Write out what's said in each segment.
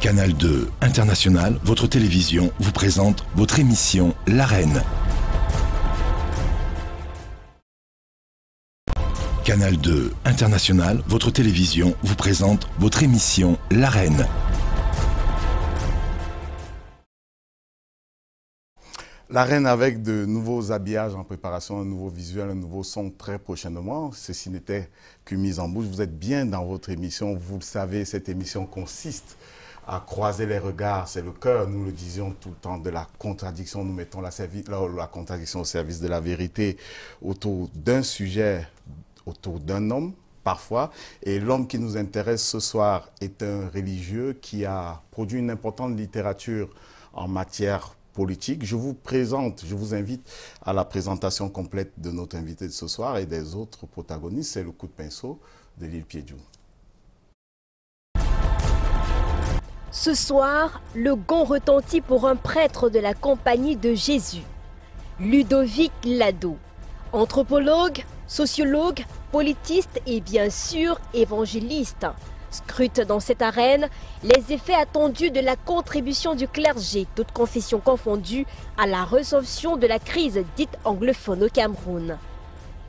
Canal 2 International, votre télévision, vous présente votre émission L'Arène. Canal 2 International, votre télévision, vous présente votre émission L'Arène. L'Arène avec de nouveaux habillages en préparation, un nouveau visuel, un nouveau son très prochainement. Ceci n'était qu'une mise en bouche. Vous êtes bien dans votre émission. Vous le savez, cette émission consiste à croiser les regards. C'est le cœur, nous le disions tout le temps, de la contradiction. Nous mettons la contradiction au service de la vérité autour d'un sujet, autour d'un homme, parfois. Et l'homme qui nous intéresse ce soir est un religieux qui a produit une importante littérature en matière politique. Je vous invite à la présentation complète de notre invité de ce soir et des autres protagonistes. C'est le coup de pinceau de Lil Piedjou. Ce soir, le gong retentit pour un prêtre de la Compagnie de Jésus, Ludovic Lado. Anthropologue, sociologue, politiste et bien sûr évangéliste. Scrute dans cette arène les effets attendus de la contribution du clergé, toutes confessions confondues, à la résolution de la crise dite anglophone au Cameroun.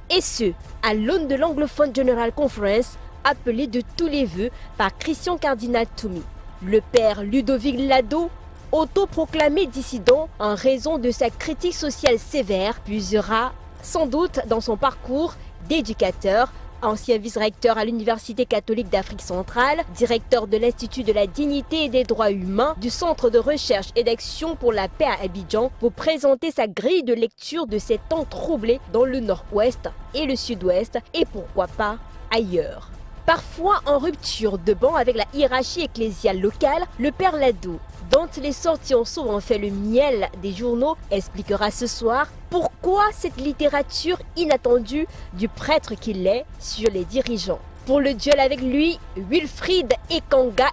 Et ce, à l'aune de l'Anglophone General Conference, appelée de tous les vœux par Christian Cardinal Toumi. Le père Ludovic Lado, autoproclamé dissident en raison de sa critique sociale sévère, puisera sans doute dans son parcours d'éducateur, ancien vice-recteur à l'Université catholique d'Afrique centrale, directeur de l'Institut de la dignité et des droits humains du Centre de recherche et d'action pour la paix à Abidjan, pour présenter sa grille de lecture de ces temps troublés dans le nord-ouest et le sud-ouest et pourquoi pas ailleurs. Parfois en rupture de banc avec la hiérarchie ecclésiale locale, le père Lado, dont les sorties ont souvent fait le miel des journaux, expliquera ce soir pourquoi cette littérature inattendue du prêtre qu'il est sur les dirigeants. Pour le duel avec lui, Wilfried Ekanga,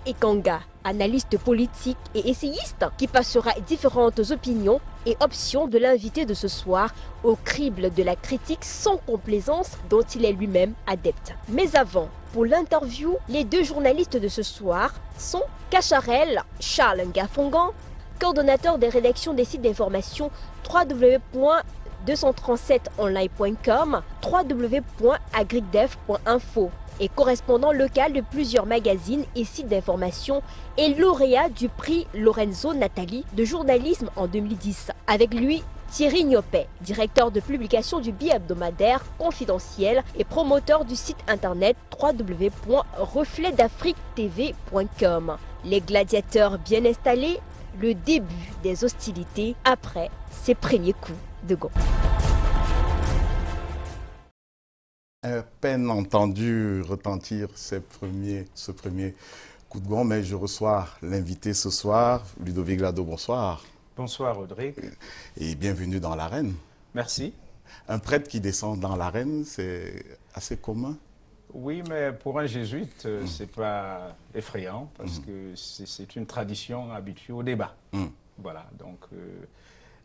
analyste politique et essayiste, qui passera différentes opinions et options de l'invité de ce soir au crible de la critique sans complaisance dont il est lui-même adepte. Mais avant, pour l'interview, les deux journalistes de ce soir sont Cacharel Charles Ngafongan, coordonnateur des rédactions des sites d'information www.237online.com, www.agricdev.info et correspondant local de plusieurs magazines et sites d'information et lauréat du prix Lorenzo Natali de journalisme en 2010. Avec lui, Thierry Niopet, directeur de publication du bi-hebdomadaire Confidentiel et promoteur du site internet www.refletdafriquetv.com. Les gladiateurs bien installés, le début des hostilités après ses premiers coups de gong. À peine entendu retentir ce premier coup de gong, mais je reçois l'invité ce soir, Ludovic Lado, bonsoir. Bonsoir Rodrigue. Et bienvenue dans l'Arène. Merci. Un prêtre qui descend dans l'Arène, c'est assez commun? Oui, mais pour un jésuite, c'est pas effrayant parce que c'est une tradition habituée au débat. Voilà, donc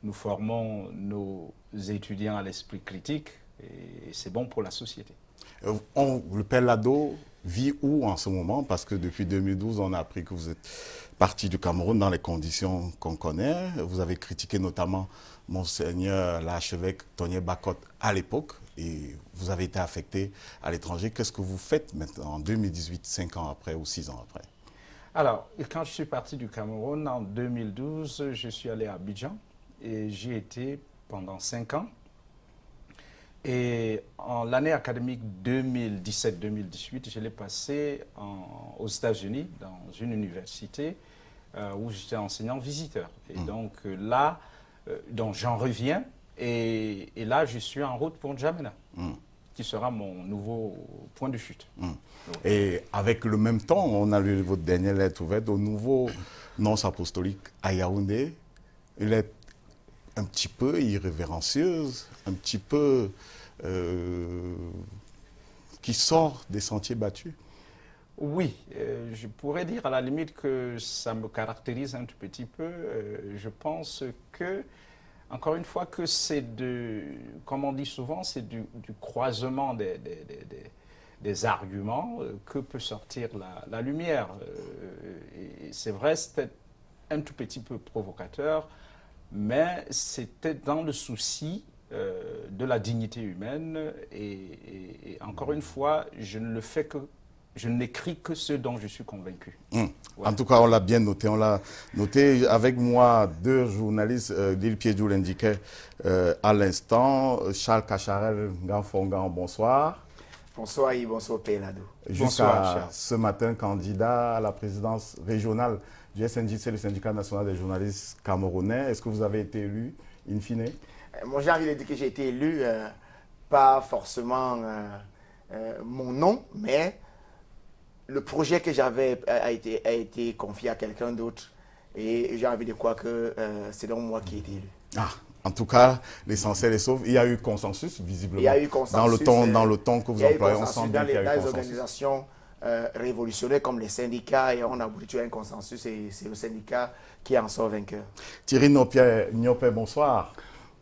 nous formons nos étudiants à l'esprit critique et c'est bon pour la société. Le père Lado vit où en ce moment? Parce que depuis 2012, on a appris que vous êtes parti du Cameroun dans les conditions qu'on connaît. Vous avez critiqué notamment Monseigneur l'archevêque Tony Bakot à l'époque et vous avez été affecté à l'étranger. Qu'est-ce que vous faites maintenant en 2018, 5 ans après ou 6 ans après? Alors, quand je suis parti du Cameroun en 2012, je suis allé à Abidjan et j'y étais pendant 5 ans. Et en l'année académique 2017-2018, je l'ai passé aux États-Unis, dans une université où j'étais enseignant visiteur. Et donc là, j'en reviens et là, je suis en route pour N'Djamena, qui sera mon nouveau point de chute. Et avec le même temps, on a lu votre dernière lettre ouverte au nouveau nonce apostolique à Yaoundé. Il est un petit peu irrévérencieuse, un petit peu qui sort des sentiers battus. Oui, je pourrais dire à la limite que ça me caractérise un tout petit peu. Je pense que, encore une fois, que c'est comme on dit souvent, c'est du croisement des arguments, que peut sortir la lumière. C'est vrai, c'était un tout petit peu provocateur, mais c'était dans le souci de la dignité humaine. Et encore une fois, je n'écris que ce dont je suis convaincu. Ouais. En tout cas, on l'a bien noté. On l'a noté avec moi, deux journalistes. Lil Piedjou l'indiquait à l'instant. Charles Cacharel Nganfongan, bonsoir. Bonsoir et bonsoir Péladou. Jusqu'à ce matin, candidat à la présidence régionale du SNJC, le syndicat national des journalistes camerounais. Est-ce que vous avez été élu, in fine? Moi, j'ai envie de dire que j'ai été élu, pas forcément mon nom, mais le projet que j'avais a été confié à quelqu'un d'autre. Et j'ai envie de croire que c'est donc moi qui ai été élu. Ah. En tout cas, l'essentiel est sauf. Il y a eu consensus, visiblement. Il y a eu consensus. Dans le ton que vous employez, on sent bien qu'il y a eu consensus. Dans les organisations révolutionnaires comme les syndicats, et on a abouti à un consensus, et c'est le syndicat qui en sort vainqueur. Thierry Niopé, bonsoir.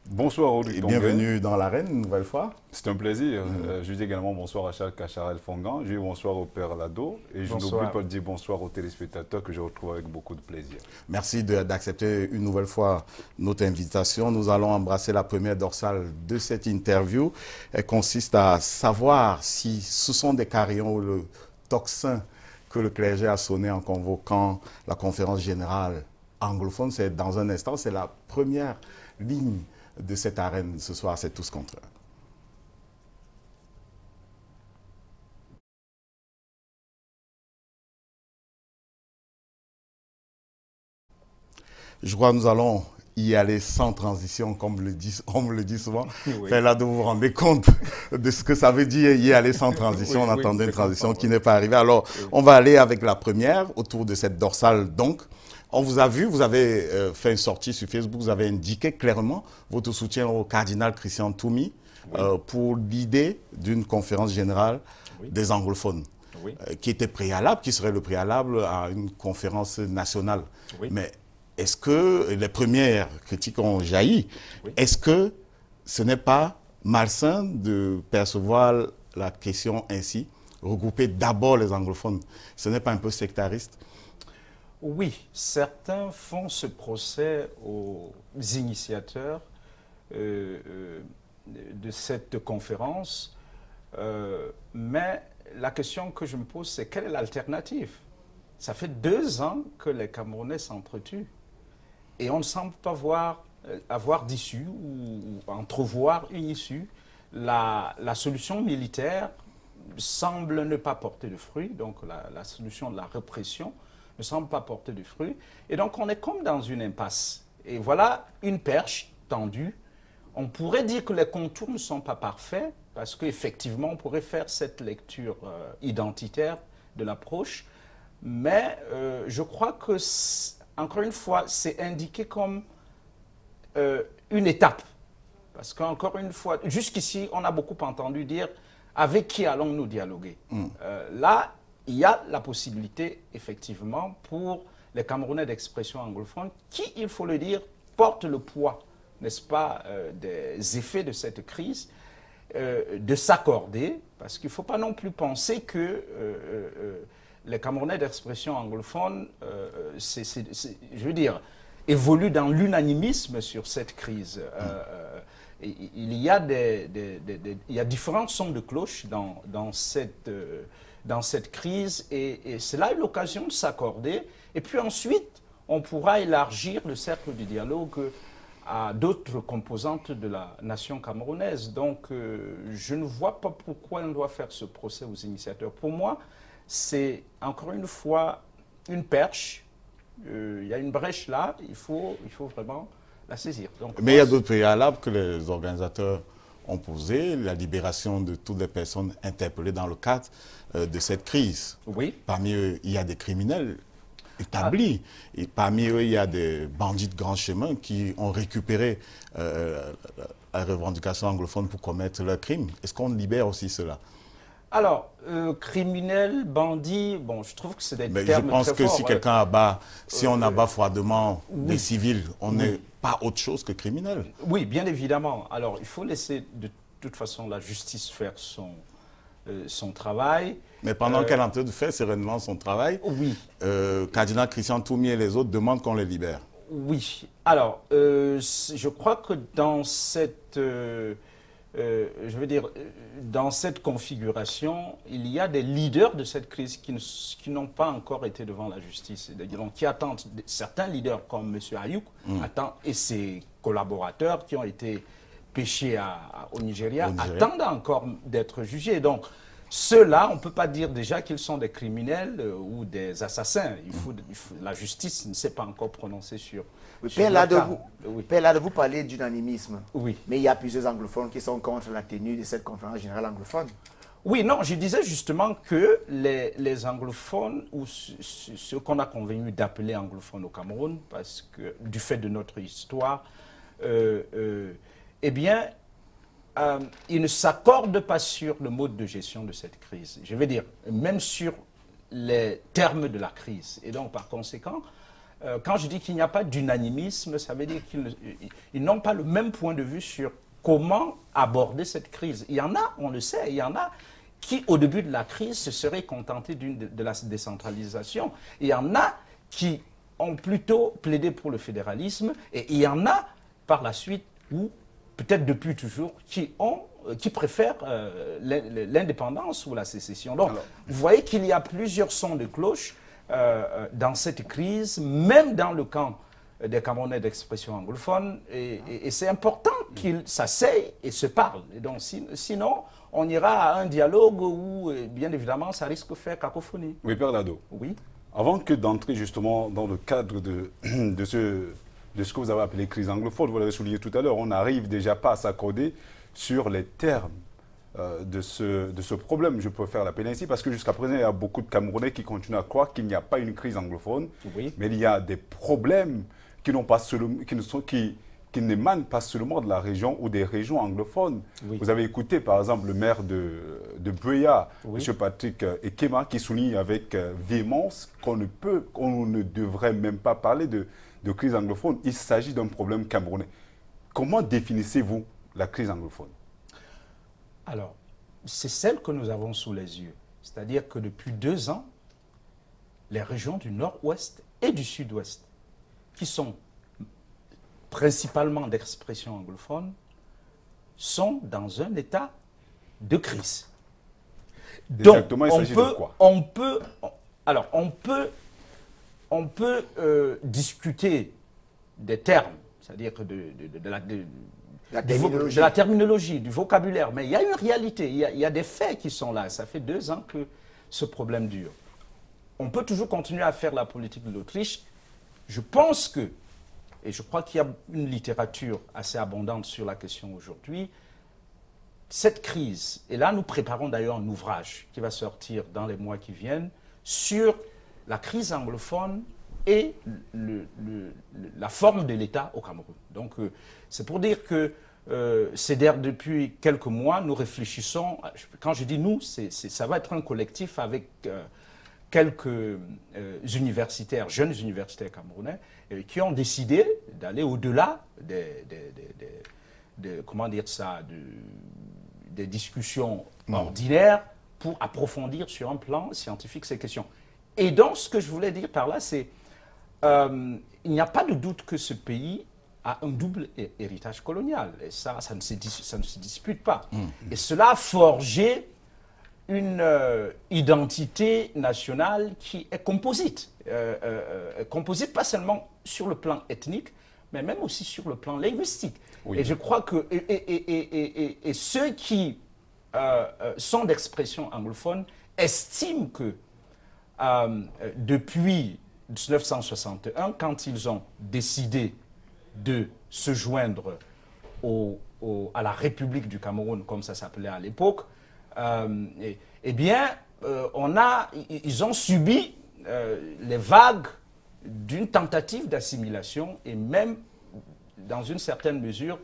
Bonsoir Audrey. Et bienvenue dans l'arène une nouvelle fois. C'est un plaisir. Je dis également bonsoir à Charles Cacharel Fongan, je dis bonsoir au Père Lado et je n'oublie pas de dire bonsoir aux téléspectateurs que je retrouve avec beaucoup de plaisir. Merci d'accepter une nouvelle fois notre invitation. Nous allons embrasser la première dorsale de cette interview. Elle consiste à savoir si ce sont des carillons ou le tocsin que le clergé a sonné en convoquant la conférence générale anglophone. C'est dans un instant, c'est la première ligne de cette arène ce soir, c'est tous contre un. Je crois que nous allons y aller sans transition, comme on me le dit souvent. Oui. Là, de vous vous rendre compte de ce que ça veut dire y aller sans transition. Oui, on attendait une transition qui n'est pas arrivée. Alors, on va aller avec la première, autour de cette dorsale donc. On vous a vu, vous avez fait une sortie sur Facebook, vous avez indiqué clairement votre soutien au cardinal Christian Toumi pour l'idée d'une conférence générale des anglophones, qui était préalable, qui serait le préalable à une conférence nationale. Mais est-ce que les premières critiques ont jailli? Est-ce que ce n'est pas malsain de percevoir la question ainsi, regrouper d'abord les anglophones? Ce n'est pas un peu sectariste? Oui, certains font ce procès aux initiateurs de cette conférence, mais la question que je me pose, c'est quelle est l'alternative? Ça fait 2 ans que les Camerounais s'entretuent et on ne semble pas avoir d'issue ou entrevoir une issue. La solution militaire semble ne pas porter de fruits, donc la solution de la répression ne semble pas porter de fruits. Et donc, on est comme dans une impasse. Et voilà une perche tendue. On pourrait dire que les contours ne sont pas parfaits, parce qu'effectivement, on pourrait faire cette lecture identitaire de l'approche. Mais je crois que, encore une fois, c'est indiqué comme une étape. Parce qu'encore une fois, jusqu'ici, on a beaucoup entendu dire « avec qui allons-nous dialoguer ?» Là, il y a la possibilité, effectivement, pour les Camerounais d'expression anglophone, qui, il faut le dire, portent le poids, n'est-ce pas, des effets de cette crise, de s'accorder, parce qu'il ne faut pas non plus penser que les Camerounais d'expression anglophone, je veux dire, évoluent dans l'unanimisme sur cette crise. Il y a différents sons de cloche dans cette crise et c'est là l'occasion de s'accorder. Et puis ensuite, on pourra élargir le cercle du dialogue à d'autres composantes de la nation camerounaise. Donc, je ne vois pas pourquoi on doit faire ce procès aux initiateurs. Pour moi, c'est encore une fois une perche. Il y a une brèche là, il faut vraiment la saisir. Donc, mais il y a d'autres préalables que les organisateurs ont posés, la libération de toutes les personnes interpellées dans le cadre de cette crise. Oui. Parmi eux, il y a des criminels établis. Et parmi eux, il y a des bandits de grand chemin qui ont récupéré la revendication anglophone pour commettre leurs crimes. Est-ce qu'on libère aussi cela? Alors, criminel, bandit, bon, je trouve que c'est des termes très forts. Je pense que si quelqu'un abat, si on abat froidement des civils, on n'est pas autre chose que criminel. Oui, bien évidemment. Alors, il faut laisser de toute façon la justice faire son travail. Mais pendant qu'elle est en train de faire sereinement son travail, oui. Cardinal Christian Tourmi et les autres demandent qu'on les libère. Oui. Alors, je crois que dans cette, dans cette configuration, il y a des leaders de cette crise qui n'ont pas encore été devant la justice. Donc, qui attendent, certains leaders comme M. Ayuk et ses collaborateurs qui ont été pêchés au Nigeria, attendent encore d'être jugés. Donc, ceux-là, on ne peut pas dire déjà qu'ils sont des criminels ou des assassins. La justice ne s'est pas encore prononcée sur... Oui, Père Lado, vous parlez d'unanimisme. Oui. Mais il y a plusieurs anglophones qui sont contre la tenue de cette conférence générale anglophone. Oui, non, je disais justement que les anglophones, ou ceux qu'on a convenu d'appeler anglophones au Cameroun, parce que du fait de notre histoire, eh bien, ils ne s'accordent pas sur le mode de gestion de cette crise. Je veux dire, même sur les termes de la crise. Et donc, par conséquent, quand je dis qu'il n'y a pas d'unanimisme, ça veut dire qu'ils n'ont pas le même point de vue sur comment aborder cette crise. Il y en a, on le sait, il y en a qui, au début de la crise, se seraient contentés de la décentralisation. Il y en a qui ont plutôt plaidé pour le fédéralisme, et il y en a, par la suite, ou peut-être depuis toujours, qui préfèrent l'indépendance ou la sécession. Donc, vous voyez qu'il y a plusieurs sons de cloche dans cette crise, même dans le camp des Camerounais d'expression anglophone, et c'est important qu'ils s'asseyent et se parlent. Et donc, sinon, on ira à un dialogue où, bien évidemment, ça risque de faire cacophonie. Oui, Père Lado. Oui. Avant que d'entrer justement dans le cadre de ce que vous avez appelé crise anglophone, vous l'avez souligné tout à l'heure, on n'arrive déjà pas à s'accorder sur les termes de ce problème, je préfère l'appeler ainsi, parce que jusqu'à présent, il y a beaucoup de Camerounais qui continuent à croire qu'il n'y a pas une crise anglophone, mais il y a des problèmes qui n'émanent pas seulement de la région ou des régions anglophones. Oui. Vous avez écouté, par exemple, le maire de Buea, M. Patrick Ekema, qui souligne avec véhémence qu'on ne devrait même pas parler de crise anglophone. Il s'agit d'un problème camerounais. Comment définissez-vous la crise anglophone? Alors, c'est celle que nous avons sous les yeux. C'est-à-dire que depuis 2 ans, les régions du nord-ouest et du sud-ouest, qui sont principalement d'expression anglophone, sont dans un état de crise. Exactement, il s'agit de quoi? On peut discuter des termes, c'est-à-dire que de la terminologie, du vocabulaire, mais il y a une réalité, il y a des faits qui sont là. Ça fait 2 ans que ce problème dure. On peut toujours continuer à faire la politique de l'Autriche. Je pense que, et je crois qu'il y a une littérature assez abondante sur la question aujourd'hui, cette crise, et là nous préparons d'ailleurs un ouvrage qui va sortir dans les mois qui viennent, sur la crise anglophone et la forme de l'État au Cameroun. Donc c'est pour dire que depuis quelques mois, nous réfléchissons, quand je dis nous, ça va être un collectif avec quelques universitaires, jeunes universitaires camerounais, qui ont décidé d'aller au-delà des discussions ordinaires pour approfondir sur un plan scientifique ces questions. Et donc, ce que je voulais dire par là, c'est il n'y a pas de doute que ce pays a un double héritage colonial. Et ça ne se dispute pas. Et cela a forgé une identité nationale qui est composite. Composite pas seulement sur le plan ethnique, mais même aussi sur le plan linguistique. Oui. Et je crois que et ceux qui sont d'expression anglophone estiment que depuis 1961, quand ils ont décidé de se joindre à la République du Cameroun, comme ça s'appelait à l'époque, eh bien, ils ont subi les vagues d'une tentative d'assimilation et même, dans une certaine mesure,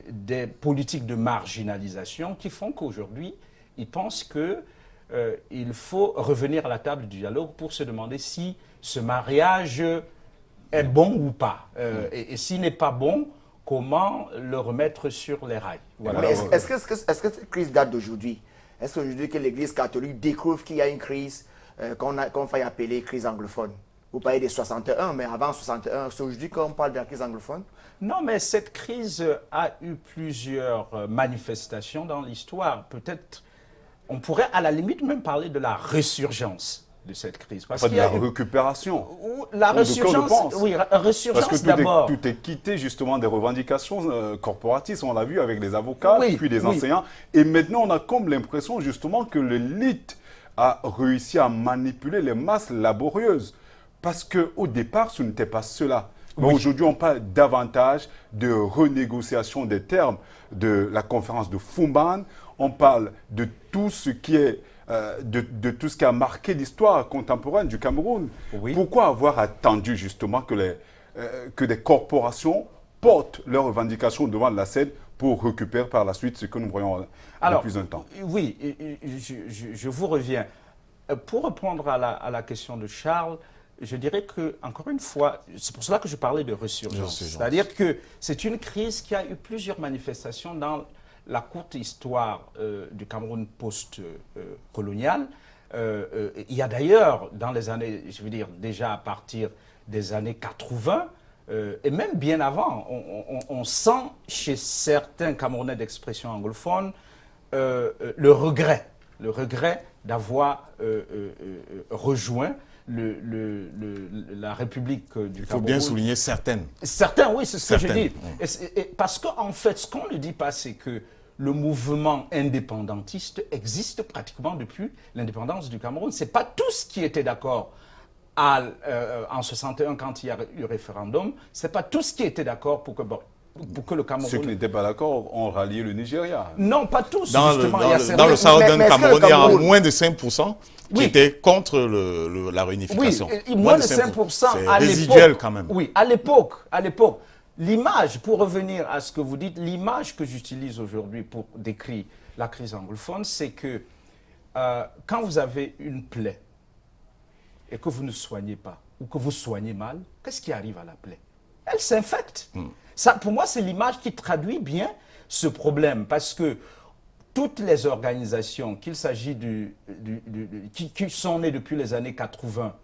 des politiques de marginalisation qui font qu'aujourd'hui, ils pensent qu'il faut revenir à la table du dialogue pour se demander si ce mariage est bon ou pas. Et s'il n'est pas bon, comment le remettre sur les rails. Voilà. Mais est-ce que cette crise date d'aujourd'hui? Est-ce qu'aujourd'hui que l'Église catholique découvre qu'il y a une crise qu'on faille appeler crise anglophone? Vous parlez des 61, mais avant 61, c'est aujourd'hui qu'on parle de la crise anglophone? Non, mais cette crise a eu plusieurs manifestations dans l'histoire. Peut-être, on pourrait à la limite même parler de la résurgence de cette crise. Parce de la récupération. La résurgence, oui, résurgence d'abord. Tout est quitté justement des revendications corporatistes, on l'a vu avec les avocats, puis les enseignants. Et maintenant, on a comme l'impression justement que l'élite a réussi à manipuler les masses laborieuses. Parce qu'au départ, ce n'était pas cela. Mais aujourd'hui, on parle davantage de renégociation des termes de la conférence de Fumban. On parle de tout ce qui est, de tout ce qui a marqué l'histoire contemporaine du Cameroun. Pourquoi avoir attendu justement que des corporations portent leurs revendications devant la scène pour récupérer par la suite ce que nous voyons depuis un temps? Oui, je vous reviens. Pour répondre à la question de Charles, je dirais que, encore une fois, c'est pour cela que je parlais de résurgence. C'est-à-dire que c'est une crise qui a eu plusieurs manifestations dans la courte histoire du Cameroun post-colonial. Il y a d'ailleurs, dans les années, je veux dire, déjà à partir des années 80, et même bien avant, on sent chez certains Camerounais d'expression anglophone le regret d'avoir rejoint la République du Cameroun. Il faut bien souligner certaines. Certains, oui, c'est ce que je dis. Parce qu'en fait, ce qu'on ne dit pas, c'est que le mouvement indépendantiste existe pratiquement depuis l'indépendance du Cameroun. Ce n'est pas tous qui étaient d'accord en 61 quand il y a eu référendum. Ce n'est pas tous qui étaient d'accord pour que le Cameroun... Ceux qui n'étaient pas d'accord ont rallié le Nigeria. Non, pas tous, dans justement. Dans le Southern Cameroun, il y a moins de 5% qui étaient contre la réunification. Oui, moins de 5%. C'est résiduel quand même. Oui, à l'époque. L'image, pour revenir à ce que vous dites, l'image que j'utilise aujourd'hui pour décrire la crise anglophone, c'est que quand vous avez une plaie et que vous ne soignez pas, ou que vous soignez mal, qu'est-ce qui arrive à la plaie? Elle s'infecte. Ça, pour moi, c'est l'image qui traduit bien ce problème, parce que toutes les organisations, qu'il s'agit qui sont nées depuis les années 80,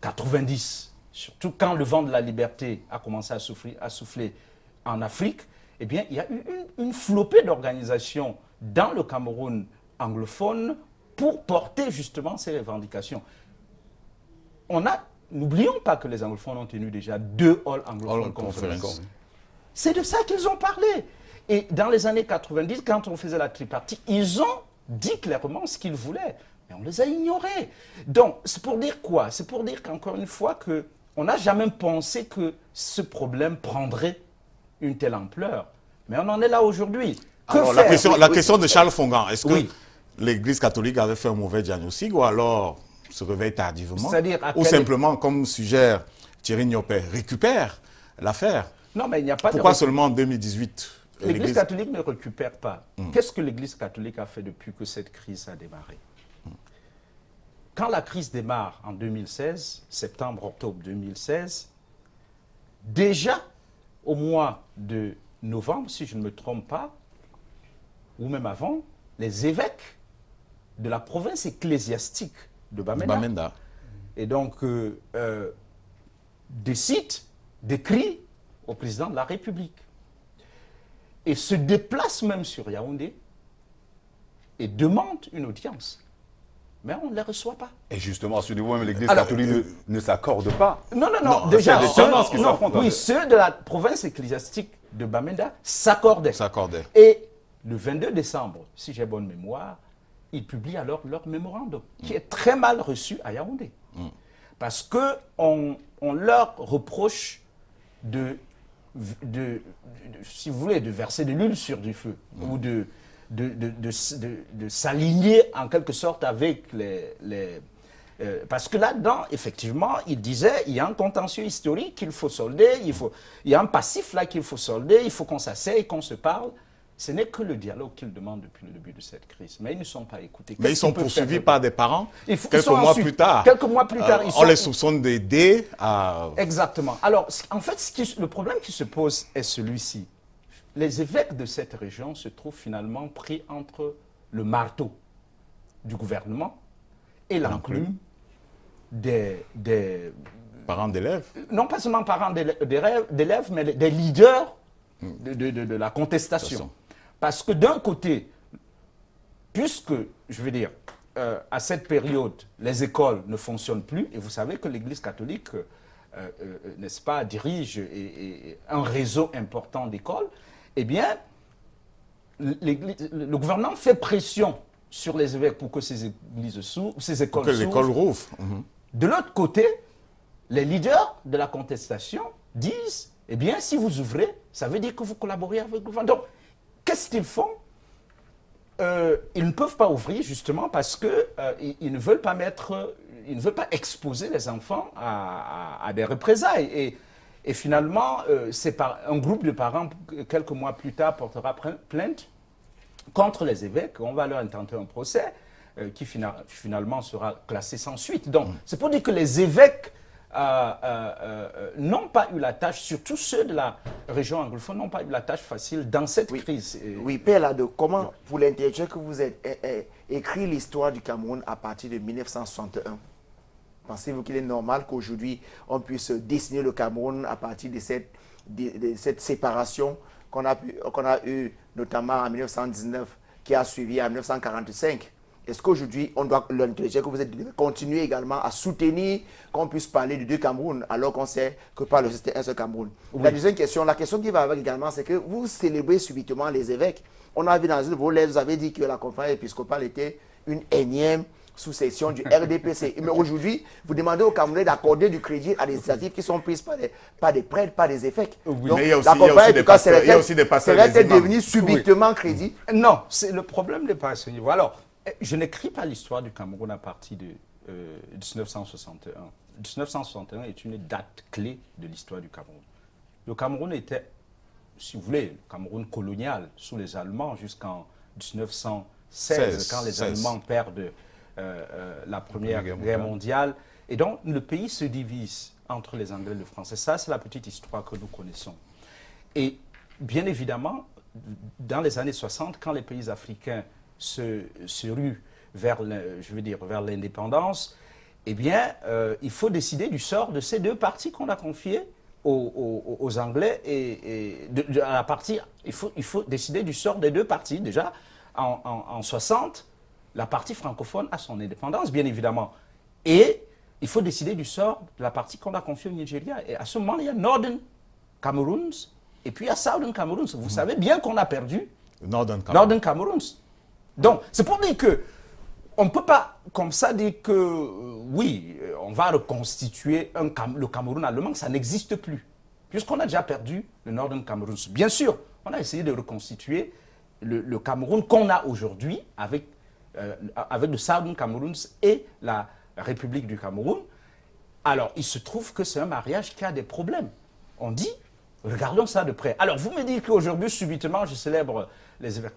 90, surtout quand le vent de la liberté a commencé à souffler en Afrique, eh bien, il y a eu une flopée d'organisations dans le Cameroun anglophone pour porter justement ces revendications. N'oublions pas que les anglophones ont tenu déjà 2 All Anglophone Conference. C'est de ça qu'ils ont parlé. Et dans les années 90, quand on faisait la tripartite, ils ont dit clairement ce qu'ils voulaient. Mais on les a ignorés. Donc, c'est pour dire quoi? C'est pour dire qu'encore une fois, on n'a jamais pensé que ce problème prendrait une telle ampleur. Mais on en est là aujourd'hui. La question de Charles Fongan, est-ce que l'Église catholique avait fait un mauvais diagnostic ou alors se réveille tardivement? Ou simplement, comme suggère Thierry Niopé, récupère l'affaire? Non, mais il n'y a pas Pourquoi seulement en 2018 l'Église catholique ne récupère pas. Qu'est-ce que l'Église catholique a fait depuis que cette crise a démarré? Quand la crise démarre en 2016, septembre-octobre 2016, déjà au mois de novembre, si je ne me trompe pas, ou même avant, les évêques de la province ecclésiastique de Bamenda. Et donc, d'écrit au président de la République. Et se déplace même sur Yaoundé et demande une audience. Mais on ne les reçoit pas. Et justement, à ce niveau, même l'Église catholique ne s'accorde pas. Non. Déjà, ceux de la province ecclésiastique de Bamenda s'accordaient. Et le 22 décembre, si j'ai bonne mémoire, ils publient alors leur mémorandum, qui est très mal reçu à Yaoundé. Parce qu'on leur reproche si vous voulez, de verser de l'huile sur du feu, ou de s'aligner en quelque sorte avec parce que là-dedans, effectivement, il disait, il y a un contentieux historique qu'il faut solder, il y a un passif là qu'il faut solder, il faut qu'on s'asseye, qu'on se parle. Ce n'est que le dialogue qu'ils demandent depuis le début de cette crise. Mais ils ne sont pas écoutés. Mais ils sont poursuivis par des parents quelques mois plus tard. On les soupçonne d'aider à... Exactement. Alors, en fait, le problème qui se pose est celui-ci. Les évêques de cette région se trouvent finalement pris entre le marteau du gouvernement et l'enclume des Parents d'élèves? Non pas seulement parents d'élèves, mais des leaders de la contestation. Parce que d'un côté, puisque, je veux dire, à cette période, les écoles ne fonctionnent plus, et vous savez que l'Église catholique, n'est-ce pas, dirige un réseau important d'écoles, eh bien, le gouvernement fait pression sur les évêques pour que ces écoles s'ouvrent. Que l'école rouvre. De l'autre côté, les leaders de la contestation disent, eh bien, si vous ouvrez, ça veut dire que vous collaborez avec le gouvernement. Donc, qu'est-ce qu'ils font? Ils ne peuvent pas ouvrir, justement, parce qu'ils ne veulent pas exposer les enfants à des représailles. Et finalement, un groupe de parents, quelques mois plus tard, portera plainte contre les évêques. On va leur intenter un procès qui finalement sera classé sans suite. Donc, c'est pour dire que les évêques n'ont pas eu la tâche, surtout ceux de la région anglophone, n'ont pas eu la tâche facile dans cette crise. Oui, Père Lado, comment, pour l'intellectuel que vous êtes, écrit l'histoire du Cameroun à partir de 1961? Pensez-vous qu'il est normal qu'aujourd'hui, on puisse dessiner le Cameroun à partir de cette séparation qu'on a eue notamment en 1919, qui a suivi en 1945? Est-ce qu'aujourd'hui, l'intellectuel que vous êtes, devez continuer également à soutenir qu'on puisse parler de deux Cameroun, alors qu'on sait que par le c'était un seul Cameroun? Oui. La deuxième question, la question qui va avec également, c'est que vous célébrez subitement les évêques. On a vu dans une de vos lettres, vous avez dit que la conférence épiscopale était une énième sous-section du RDPC. Mais aujourd'hui, vous demandez aux Camerounais d'accorder du crédit à des initiatives qui sont prises par des prêtres, par des évêques. Oui. Donc, mais il y a aussi, la conférence épiscopale serait-elle devenue subitement crédit? Non, le problème n'est pas à ce niveau. Alors, je n'écris pas l'histoire du Cameroun à partir de 1961. 1961 est une date clé de l'histoire du Cameroun. Le Cameroun était, si vous voulez, le Cameroun colonial sous les Allemands jusqu'en 1916, quand les Allemands perdent la Première Guerre mondiale. Et donc, le pays se divise entre les Anglais et les Français. Ça, c'est la petite histoire que nous connaissons. Et bien évidemment, dans les années 60, quand les pays africains se ruent vers l'indépendance, eh bien, il faut décider du sort de ces deux parties qu'on a confiées aux Anglais. Il faut décider du sort des deux parties. Déjà, en 60, la partie francophone a son indépendance, bien évidemment. Et il faut décider du sort de la partie qu'on a confiée au Nigeria. Et à ce moment, il y a Northern Cameroons et puis il y a Southern Cameroons. Vous savez bien qu'on a perdu Northern Cameroons. Donc, c'est pour dire que on ne peut pas, comme ça, dire que oui, on va reconstituer le Cameroun allemand, ça n'existe plus. Puisqu'on a déjà perdu le Northern Cameroons. Bien sûr, on a essayé de reconstituer le Cameroun qu'on a aujourd'hui avec le Southern Cameroons et la République du Cameroun. Alors, il se trouve que c'est un mariage qui a des problèmes. On dit, regardons ça de près. Alors, vous me dites qu'aujourd'hui, subitement, je célèbre les évêques.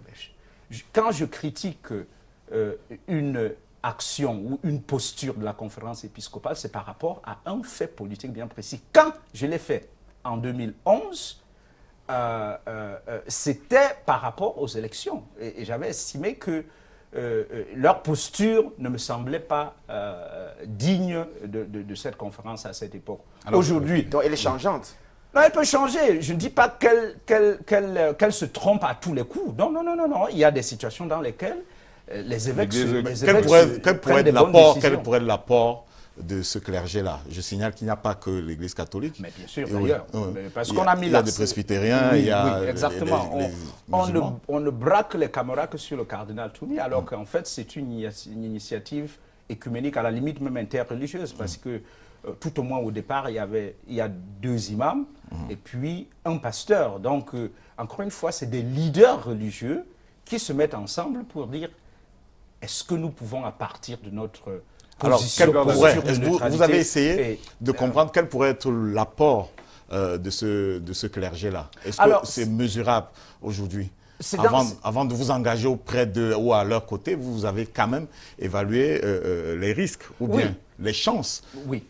Quand je critique une action ou une posture de la conférence épiscopale, c'est par rapport à un fait politique bien précis. Quand je l'ai fait en 2011, c'était par rapport aux élections. Et j'avais estimé que leur posture ne me semblait pas digne de cette conférence à cette époque. Aujourd'hui... Donc elle est changeante. Non, elle peut changer. Je ne dis pas qu'elle se trompe à tous les coups. Non, non, non, non, non. Il y a des situations dans lesquelles les évêques quel pourrait être l'apport de ce clergé-là? Je signale qu'il n'y a pas que l'Église catholique. Mais bien sûr, d'ailleurs. Parce qu'on il y a des presbytériens, il y a exactement. On ne braque les caméras que sur le cardinal Toumi, alors qu'en fait, c'est une initiative écuménique, à la limite même interreligieuse, parce que tout au moins au départ, il y a 2 imams et puis un pasteur. Donc, encore une fois, c'est des leaders religieux qui se mettent ensemble pour dire est-ce que nous pouvons, à partir de notre position, vous avez essayé de comprendre quel pourrait être l'apport de ce clergé-là? Est-ce que c'est mesurable aujourd'hui? Avant de vous engager auprès d'eux ou à leur côté, vous avez quand même évalué les risques ou bien les chances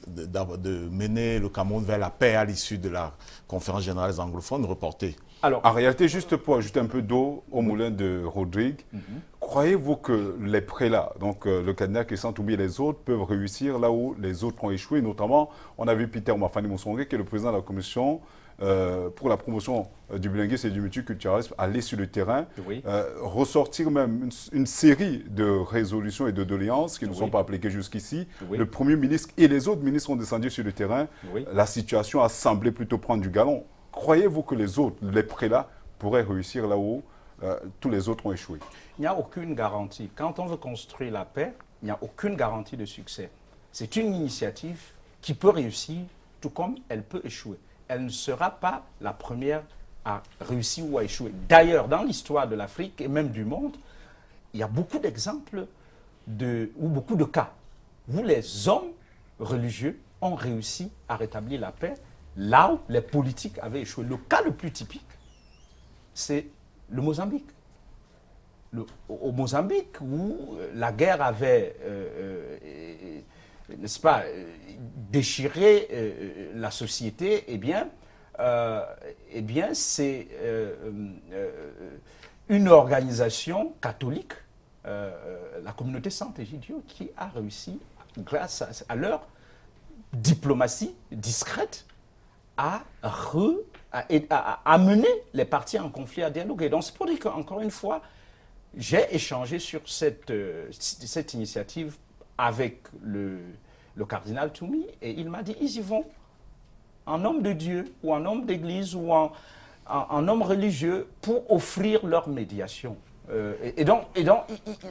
de mener le Cameroun vers la paix à l'issue de la conférence générale des anglophones reportée. Alors, en réalité, juste pour ajouter un peu d'eau au moulin de Rodrigue, croyez-vous que les prélats, donc le cardinal Christian Toumi et les autres, peuvent réussir là où les autres ont échoué? Notamment, on a vu Peter Mafani Moussongé, qui est le président de la commission pour la promotion du bilinguisme et du multiculturalisme, aller sur le terrain, ressortir même une série de résolutions et de doléances qui ne sont pas appliquées jusqu'ici. Le Premier ministre et les autres ministres sont descendus sur le terrain. La situation a semblé plutôt prendre du galon. Croyez-vous que les autres, les prélats, pourraient réussir là où tous les autres ont échoué? Il n'y a aucune garantie. Quand on veut construire la paix, il n'y a aucune garantie de succès. C'est une initiative qui peut réussir, tout comme elle peut échouer. Elle ne sera pas la première à réussir ou à échouer. D'ailleurs, dans l'histoire de l'Afrique et même du monde, il y a beaucoup d'exemples ou beaucoup de cas où les hommes religieux ont réussi à rétablir la paix là où les politiques avaient échoué. Le cas le plus typique, c'est le Mozambique. Au Mozambique, où la guerre avait, n'est-ce pas, déchiré la société, eh bien c'est une organisation catholique, la communauté Sainte Egidio, qui a réussi, grâce à leur diplomatie discrète, à amener les parties en conflit à dialoguer. Donc c'est pour dire qu'encore une fois, j'ai échangé sur cette initiative avec le cardinal Toumi et il m'a dit, ils y vont en homme de Dieu ou en homme d'église ou en homme religieux pour offrir leur médiation. Et donc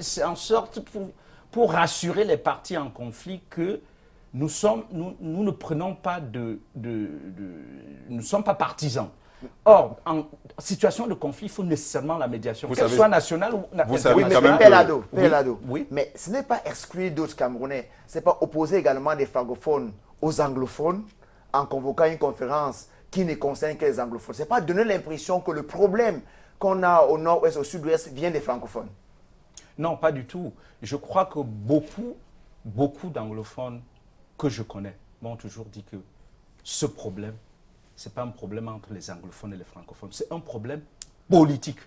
c'est en sorte pour rassurer les parties en conflit que nous ne prenons pas nous ne sommes pas partisans. Or, en situation de conflit, il faut nécessairement la médiation, qu'elle soit nationale ou vous savez quand même Pélado, oui. Mais ce n'est pas exclure d'autres Camerounais, ce n'est pas opposer également des francophones aux anglophones en convoquant une conférence qui ne concerne que les anglophones. Ce n'est pas donner l'impression que le problème qu'on a au nord-ouest, au sud-ouest, vient des francophones. Non, pas du tout. Je crois que beaucoup d'anglophones que je connais m'ont toujours dit que ce problème, ce n'est pas un problème entre les anglophones et les francophones, c'est un problème politique,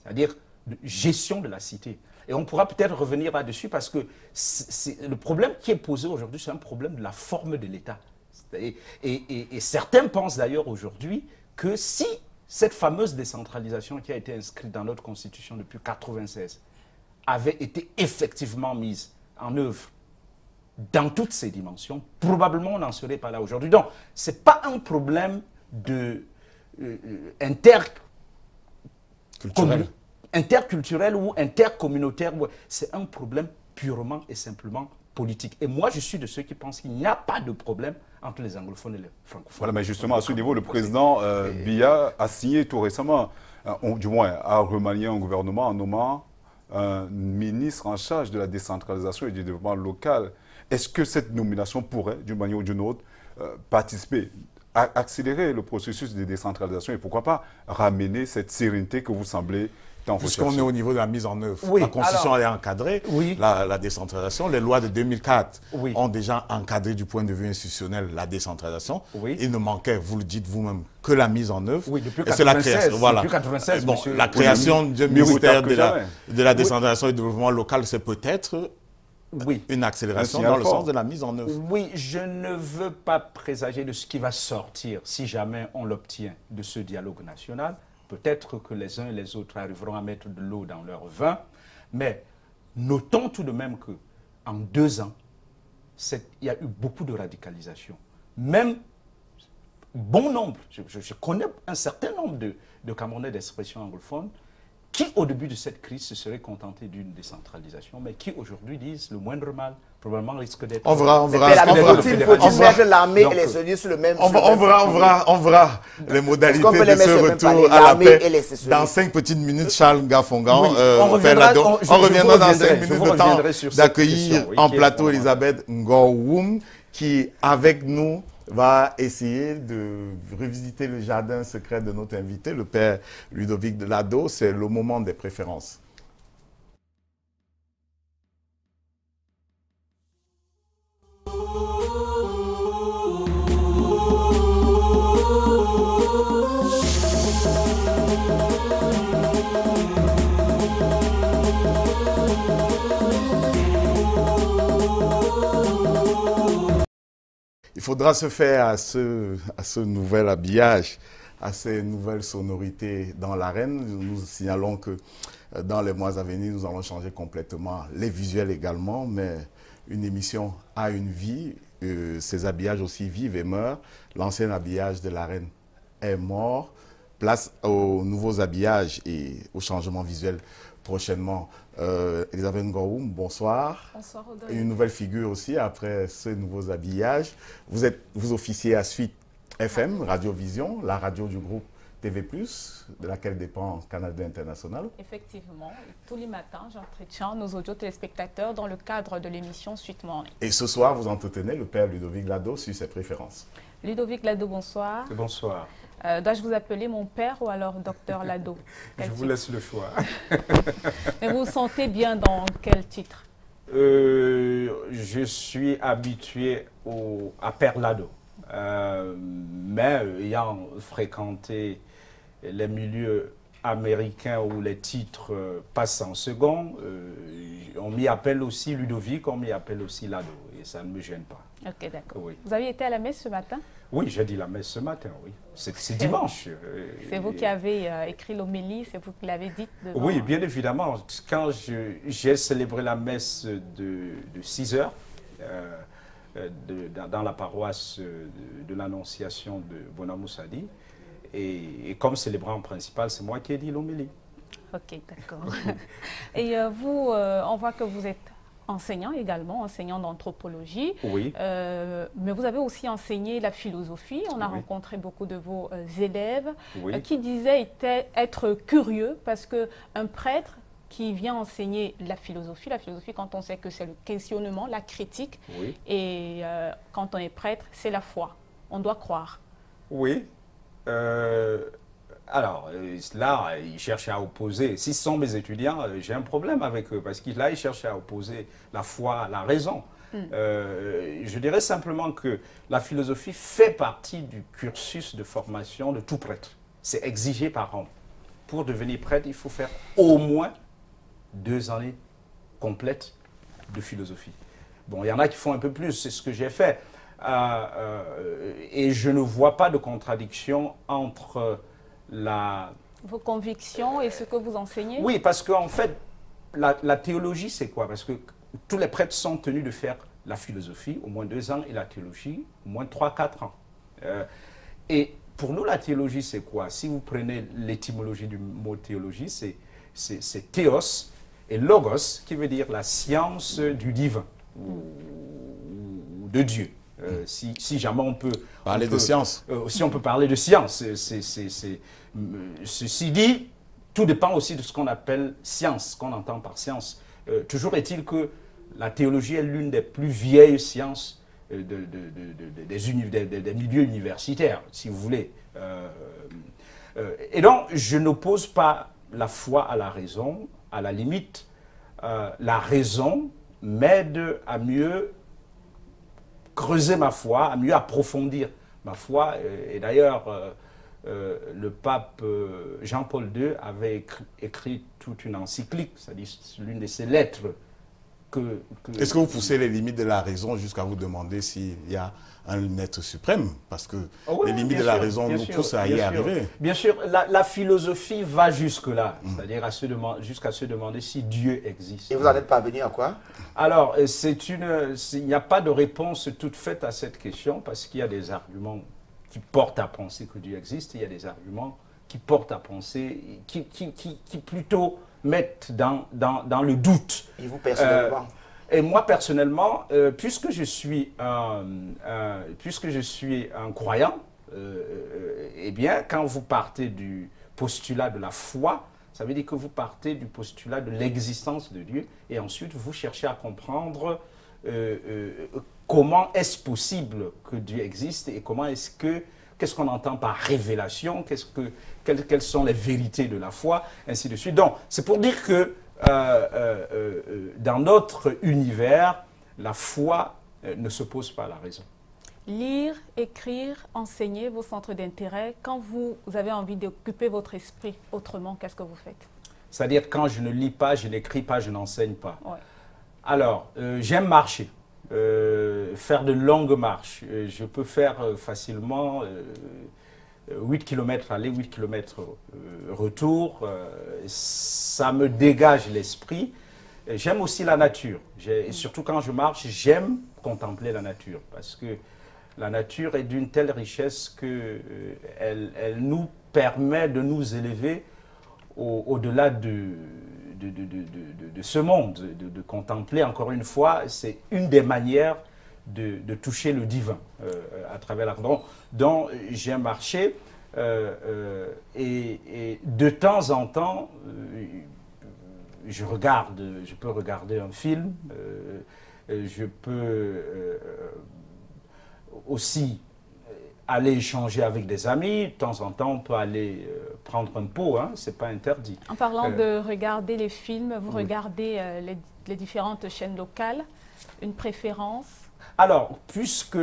c'est-à-dire de gestion de la cité. Et on pourra peut-être revenir là-dessus parce que le problème qui est posé aujourd'hui, c'est un problème de la forme de l'État. Et certains pensent d'ailleurs aujourd'hui que si cette fameuse décentralisation qui a été inscrite dans notre Constitution depuis 1996 avait été effectivement mise en œuvre dans toutes ces dimensions, probablement on n'en serait pas là aujourd'hui. Donc, ce n'est pas un problème interculturel ou intercommunautaire, c'est un problème purement et simplement politique. Et moi, je suis de ceux qui pensent qu'il n'y a pas de problème entre les anglophones et les francophones. Voilà, mais justement, à ce niveau, le président Biya a signé tout récemment, du moins a remanié un gouvernement en nommant un ministre en charge de la décentralisation et du développement local. Est-ce que cette nomination pourrait, d'une manière ou d'une autre, participer, accélérer le processus de décentralisation et pourquoi pas ramener cette sérénité que vous semblez tant rechercher? Puisqu'on est au niveau de la mise en œuvre, Oui, la Constitution a encadré la décentralisation. Les lois de 2004 ont déjà encadré du point de vue institutionnel la décentralisation. Il ne manquait, vous le dites vous-même, que la mise en œuvre. Oui, depuis 1996. C'est la création. Voilà. Depuis 1996, bon, la création du ministère de la décentralisation et du développement local, c'est peut-être une accélération dans le sens de la mise en œuvre. Oui, je ne veux pas présager de ce qui va sortir si jamais on l'obtient de ce dialogue national. Peut-être que les uns et les autres arriveront à mettre de l'eau dans leur vin, mais notons tout de même qu'en 2 ans, il y a eu beaucoup de radicalisation. Même bon nombre, je connais un certain nombre de Camerounais d'expression anglophone qui, au début de cette crise, se seraient contentés d'une décentralisation, mais qui aujourd'hui disent le moindre mal, probablement risque d'être... On verra. Faut-il mettre l'armée et les soldats sur le même... On verra les modalités de ce retour à la paix dans 5 petites minutes. Charles Gafongan, on reviendra dans 5 minutes de temps d'accueillir en plateau Elisabeth Ngorwoum, qui, avec nous, va essayer de revisiter le jardin secret de notre invité, le père Ludovic Lado. C'est le moment des préférences. faudra se faire à ce nouvel habillage, à ces nouvelles sonorités dans l'arène. Nous signalons que dans les mois à venir, nous allons changer complètement les visuels également, mais une émission a une vie, ces habillages aussi vivent et meurent. L'ancien habillage de l'arène est mort. Place aux nouveaux habillages et aux changements visuels prochainement. Elisabeth Ngorum, bonsoir. Bonsoir, Audrey. Une nouvelle figure aussi après ces nouveaux habillages. Vous officiez à Suite FM, Radiovision, la radio du groupe TV+, de laquelle dépend Canal 2 International. Effectivement, tous les matins, j'entretiens nos audio téléspectateurs dans le cadre de l'émission Suite Morning. Et ce soir, vous entretenez le père Ludovic Lado sur ses préférences. Ludovic Lado, bonsoir. Bonsoir. Dois-je vous appeler mon père ou alors docteur Lado? Je vous laisse le choix. Mais vous vous sentez bien dans quel titre? Je suis habitué à Père Lado. Mais ayant fréquenté les milieux américains où les titres passent en second, on m'y appelle aussi Ludovic, on m'y appelle aussi Lado, et ça ne me gêne pas. Ok, d'accord. Oui. Vous aviez été à la messe ce matin? Oui, j'ai dit la messe ce matin, oui. C'est dimanche. C'est vous qui avez écrit l'homélie, c'est vous qui l'avez dite devant... Oui, bien évidemment. Quand j'ai célébré la messe de 6 heures, dans la paroisse de l'Annonciation de Bonamoussadi. Et comme célébrant principal, c'est moi qui ai dit l'homélie. Ok, d'accord. Et vous, on voit que vous êtes enseignant également, enseignant d'anthropologie. Oui. Mais vous avez aussi enseigné la philosophie. On a rencontré beaucoup de vos élèves qui disaient être curieux parce qu'un prêtre qui vient enseigner la philosophie quand on sait que c'est le questionnement, la critique, et quand on est prêtre, c'est la foi. On doit croire. Oui. Alors, là, ils cherchent à opposer. Si ce sont mes étudiants, j'ai un problème avec eux, parce que là, ils cherchent à opposer la foi à la raison. Je dirais simplement que la philosophie fait partie du cursus de formation de tout prêtre. C'est exigé par an. Pour devenir prêtre, il faut faire au moins 2 années complètes de philosophie. Bon, il y en a qui font un peu plus, c'est ce que j'ai fait. Et je ne vois pas de contradiction entre vos convictions et ce que vous enseignez? Oui, parce qu'en fait, la théologie, c'est quoi? Parce que tous les prêtres sont tenus de faire la philosophie, au moins 2 ans, et la théologie, au moins 3-4 ans. Et pour nous, la théologie, c'est quoi? Si vous prenez l'étymologie du mot théologie, c'est théos et logos, qui veut dire la science du divin, ou de Dieu. Si jamais on peut... Parler de science. Si on peut parler de science. Ceci dit, tout dépend aussi de ce qu'on appelle science, ce qu'on entend par science. Toujours est-il que la théologie est l'une des plus vieilles sciences des milieux universitaires, si vous voulez. Et donc, je n'oppose pas la foi à la raison. À la limite, la raison m'aide à mieux creuser ma foi, à mieux approfondir ma foi. Et d'ailleurs, le pape Jean-Paul II avait écrit toute une encyclique, c'est-à-dire l'une de ses lettres. Est-ce que vous poussez les limites de la raison jusqu'à vous demander s'il y a un être suprême? Parce que les limites de la raison nous poussent à y arriver. Bien sûr, la philosophie va jusque-là, c'est-à-dire jusqu'à se demander si Dieu existe. Et vous n'en êtes pas venu à quoi? Alors, il n'y a pas de réponse toute faite à cette question, parce qu'il y a des arguments qui portent à penser que Dieu existe, et il y a des arguments qui portent à penser, qui plutôt mettent dans le doute. Et vous personnellement? Et moi personnellement, puisque je suis un croyant, eh bien, quand vous partez du postulat de la foi, ça veut dire que vous partez du postulat de l'existence de Dieu, et ensuite vous cherchez à comprendre comment est-ce possible que Dieu existe, et qu'est-ce qu'on entend par révélation, quelles sont les vérités de la foi, ainsi de suite. Donc, c'est pour dire que dans notre univers, la foi ne s'oppose pas à la raison. Lire, écrire, enseigner vos centres d'intérêt, quand vous avez envie d'occuper votre esprit autrement, qu'est-ce que vous faites? C'est-à-dire quand je ne lis pas, je n'écris pas, je n'enseigne pas. Ouais. Alors, j'aime marcher. faire de longues marches. Je peux faire facilement 8 km aller, 8 km retour. Ça me dégage l'esprit. J'aime aussi la nature. Et surtout quand je marche, j'aime contempler la nature. Parce que la nature est d'une telle richesse qu'elle nous permet de nous élever au-delà de ce monde, de contempler, encore une fois, c'est une des manières de toucher le divin à travers la dont j'ai marché et de temps en temps, je peux regarder un film, je peux aussi aller échanger avec des amis. De temps en temps, on peut aller prendre un pot, hein, c'est pas interdit. En parlant de regarder les films, vous regardez les différentes chaînes locales, une préférence? Alors, puisque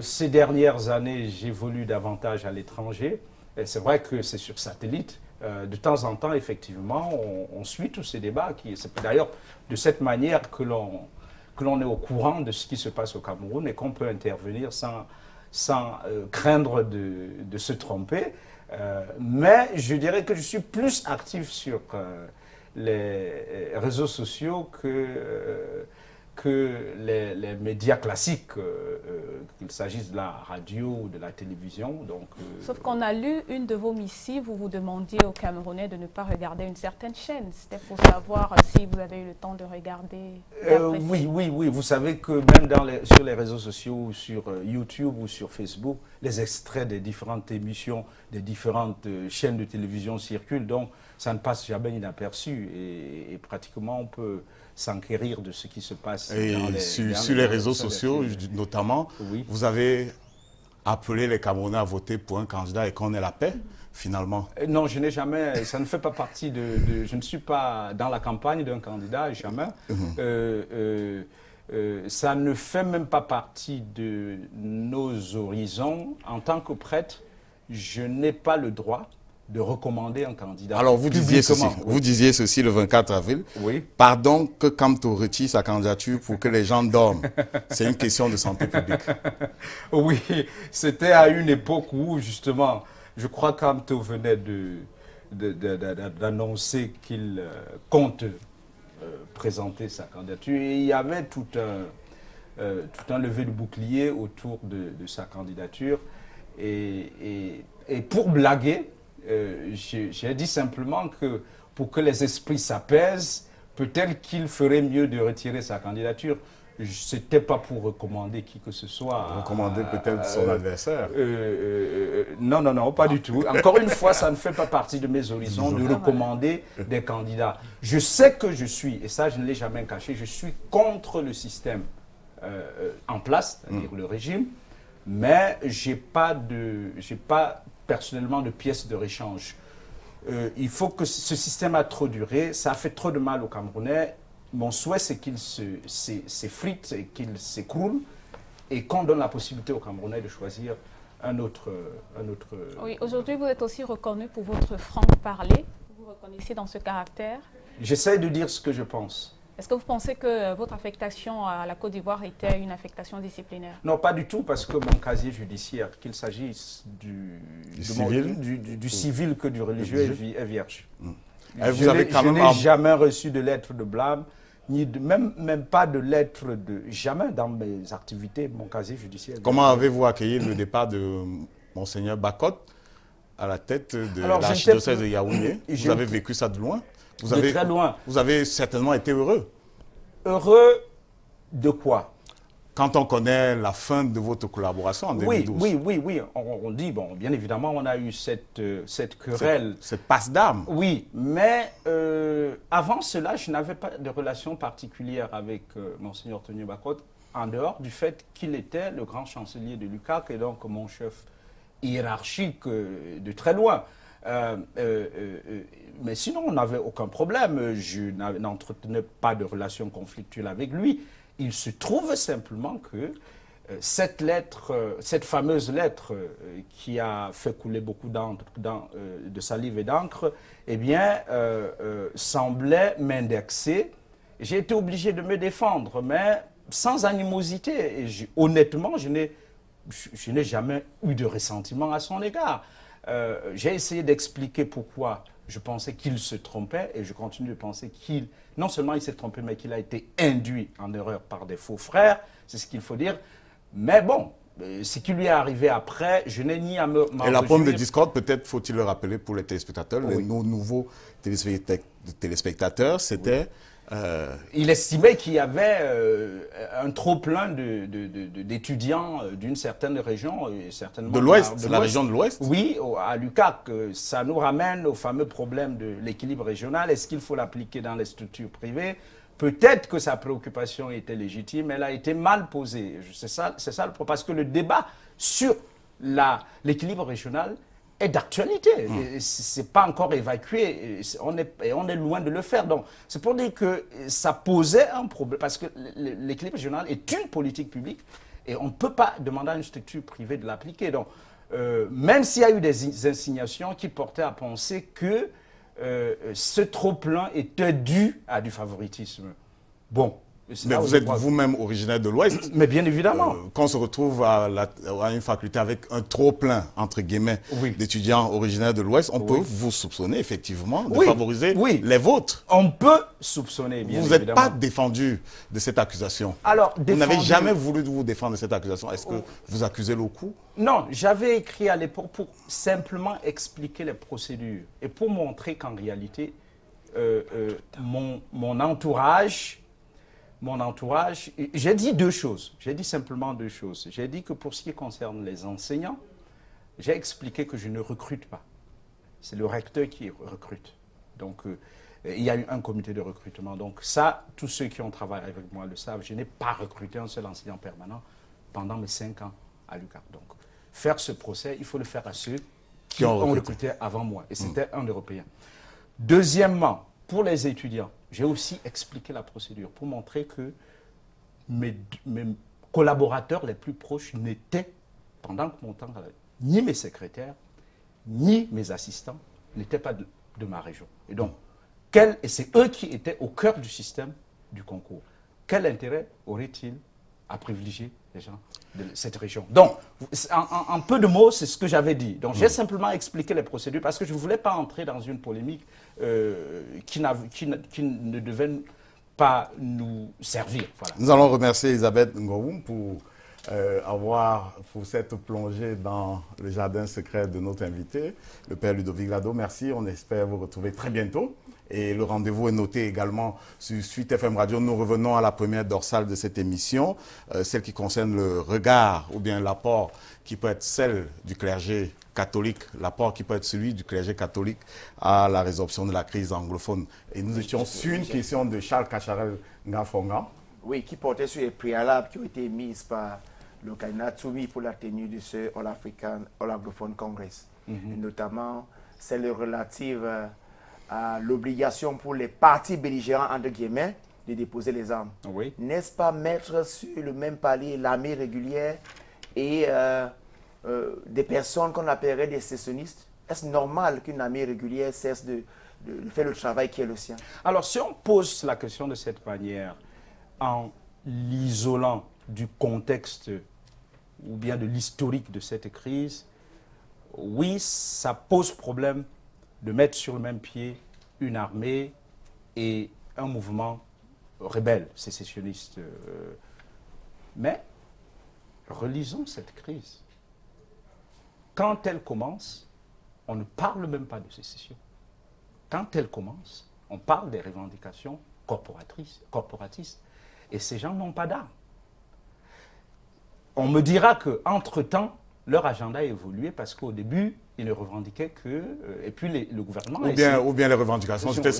ces dernières années, j'évolue davantage à l'étranger, c'est vrai que c'est sur satellite. De temps en temps, effectivement, on suit tous ces débats. C'est d'ailleurs de cette manière que l'on est au courant de ce qui se passe au Cameroun et qu'on peut intervenir sans craindre de se tromper. Mais je dirais que je suis plus actif sur les réseaux sociaux que les médias classiques, qu'il s'agisse de la radio ou de la télévision. Donc, sauf qu'on a lu une de vos missives où vous demandiez aux Camerounais de ne pas regarder une certaine chaîne. C'était pour savoir si vous avez eu le temps de regarder. Oui. Vous savez que même sur les réseaux sociaux, sur YouTube ou sur Facebook, les extraits des différentes émissions, des différentes chaînes de télévision circulent. Donc, ça ne passe jamais inaperçu. Et pratiquement, on peut s'enquérir de ce qui se passe sur les réseaux sociaux, notamment. Oui. Vous avez appelé les Camerounais à voter pour un candidat et qu'on ait la paix, finalement. Non, je n'ai jamais, ça ne fait pas partie je ne suis pas dans la campagne d'un candidat, jamais. Ça ne fait même pas partie de nos horizons. En tant que prêtre, je n'ai pas le droit de recommander un candidat. Alors, vous disiez ceci le 24 avril. Oui. Pardon que Kamto retire sa candidature pour que les gens dorment. C'est une question de santé publique. Oui, c'était à une époque où, justement, je crois que Kamto venait d'annoncer qu'il compte présenter sa candidature. Et il y avait tout un lever de bouclier autour de sa candidature. Et pour blaguer, j'ai dit simplement que pour que les esprits s'apaisent, peut-être qu'il ferait mieux de retirer sa candidature. Ce n'était pas pour recommander qui que ce soit. Recommander peut-être son adversaire. Non, pas du tout. Encore une fois, ça ne fait pas partie de mes horizons de recommander des candidats. Je sais que je suis, et ça je ne l'ai jamais caché, je suis contre le système en place, c'est-à-dire le régime, mais je n'ai pas personnellement de pièces de réchange. Il faut que ce système a trop duré, ça a fait trop de mal aux Camerounais. Mon souhait, c'est qu'il s'effrite et qu'il s'écroule et qu'on donne la possibilité aux Camerounais de choisir un autre... Oui, aujourd'hui, vous êtes aussi reconnu pour votre franc-parler. Vous vous reconnaissez dans ce caractère? J'essaie de dire ce que je pense. Est-ce que vous pensez que votre affectation à la Côte d'Ivoire était une affectation disciplinaire? Non, pas du tout, parce que mon casier judiciaire, qu'il s'agisse du civil que du religieux, est vierge. Je n'ai jamais reçu de lettre de blâme, ni même pas de lettre jamais dans mes activités, mon casier judiciaire. Comment avez-vous accueilli le départ de Monseigneur Bakot à la tête de l'archidiocèse de Yaoundé? Vous avez vécu ça de loin? De très loin. Vous avez certainement été heureux. Heureux de quoi? Quand on connaît la fin de votre collaboration en 2012. Oui. On dit, bon, bien évidemment, on a eu cette querelle. Cette passe d'armes. Oui, mais avant cela, je n'avais pas de relation particulière avec Monseigneur Tonio Bakot, en dehors du fait qu'il était le grand chancelier de l'UCAC et donc mon chef hiérarchique de très loin. Mais sinon, on n'avait aucun problème. Je n'entretenais pas de relation conflictuelle avec lui. Il se trouve simplement que cette fameuse lettre qui a fait couler beaucoup de salive et d'encre, eh bien, semblait m'indexer. J'ai été obligé de me défendre, mais sans animosité. Et honnêtement, je n'ai jamais eu de ressentiment à son égard. J'ai essayé d'expliquer pourquoi je pensais qu'il se trompait et je continue de penser qu'il, non seulement il s'est trompé, mais qu'il a été induit en erreur par des faux frères, c'est ce qu'il faut dire. Mais bon, ce qui lui est arrivé après, je n'ai ni à me... Et la pomme de discorde, peut-être faut-il le rappeler pour les téléspectateurs, nos nouveaux téléspectateurs, c'était... Il estimait qu'il y avait un trop-plein d'étudiants d'une certaine région, certainement de l'Ouest, la région de l'Ouest. Oui, à l'UQAC. Ça nous ramène au fameux problème de l'équilibre régional. Est-ce qu'il faut l'appliquer dans les structures privées? Peut-être que sa préoccupation était légitime, elle a été mal posée. C'est ça le problème. Parce que le débat sur l'équilibre régional est d'actualité. Ce n'est pas encore évacué. On est loin de le faire. Donc, c'est pour dire que ça posait un problème. Parce que l'équilibre régional est une politique publique et on ne peut pas demander à une structure privée de l'appliquer. Donc, même s'il y a eu des insignations qui portaient à penser que ce trop-plein était dû à du favoritisme. Bon. Mais vous êtes vous-même originaire de l'Ouest. Mais bien évidemment. Quand on se retrouve à une faculté avec un trop-plein, entre guillemets, d'étudiants originaires de l'Ouest, on peut vous soupçonner effectivement de favoriser les vôtres. On peut soupçonner, bien évidemment. Vous n'êtes pas défendu de cette accusation. Alors, vous n'avez jamais voulu vous défendre de cette accusation. Est-ce que vous accusez le coup? Non, j'avais écrit à l'époque pour simplement expliquer les procédures et pour montrer qu'en réalité, mon entourage, j'ai dit deux choses. J'ai dit simplement deux choses. J'ai dit que pour ce qui concerne les enseignants, j'ai expliqué que je ne recrute pas. C'est le recteur qui recrute. Donc, il y a eu un comité de recrutement. Donc ça, tous ceux qui ont travaillé avec moi le savent. Je n'ai pas recruté un seul enseignant permanent pendant mes 5 ans à l'UQAC. Donc, faire ce procès, il faut le faire à ceux qui ont recruté avant moi. Et c'était un Européen. Deuxièmement, pour les étudiants, j'ai aussi expliqué la procédure pour montrer que mes collaborateurs les plus proches n'étaient, pendant mon temps, ni mes secrétaires, ni mes assistants, n'étaient pas de ma région. Et donc, et c'est eux qui étaient au cœur du système du concours. Quel intérêt aurait-il à privilégier les gens de cette région? Donc, en peu de mots, c'est ce que j'avais dit. Donc, j'ai simplement expliqué les procédures parce que je ne voulais pas entrer dans une polémique qui ne devait pas nous servir. Voilà. Nous allons remercier Elisabeth Ngoum pour cette plongée dans le jardin secret de notre invité, le père Ludovic Lado. Merci, on espère vous retrouver très bientôt. Et le rendez-vous est noté également sur Suite FM Radio. Nous revenons à la première dorsale de cette émission, celle qui concerne le regard ou bien l'apport qui peut être celle du clergé catholique, l'apport qui peut être celui du clergé catholique à la résorption de la crise anglophone. Et nous étions sur une question de Charles Cacharel Ngafonga. Oui, qui portait sur les préalables qui ont été mises par le candidat Toumi pour la tenue de ce All Anglophone Congress. Et notamment celle relative à l'obligation pour les partis belligérants, entre guillemets, de déposer les armes. Oui. N'est-ce pas mettre sur le même palier l'armée régulière et des personnes qu'on appellerait des sécessionnistes? Est-ce normal qu'une armée régulière cesse de faire le travail qui est le sien? Alors, si on pose la question de cette manière, en l'isolant du contexte ou bien de l'historique de cette crise, oui, ça pose problème de mettre sur le même pied une armée et un mouvement rebelle, sécessionniste. Mais relisons cette crise. Quand elle commence, on ne parle même pas de sécession. Quand elle commence, on parle des revendications corporatistes. Et ces gens n'ont pas d'armes. On me dira qu'entre-temps, leur agenda a évolué parce qu'au début, ils ne revendiquaient que... et puis le gouvernement... Ou bien les revendications, c'était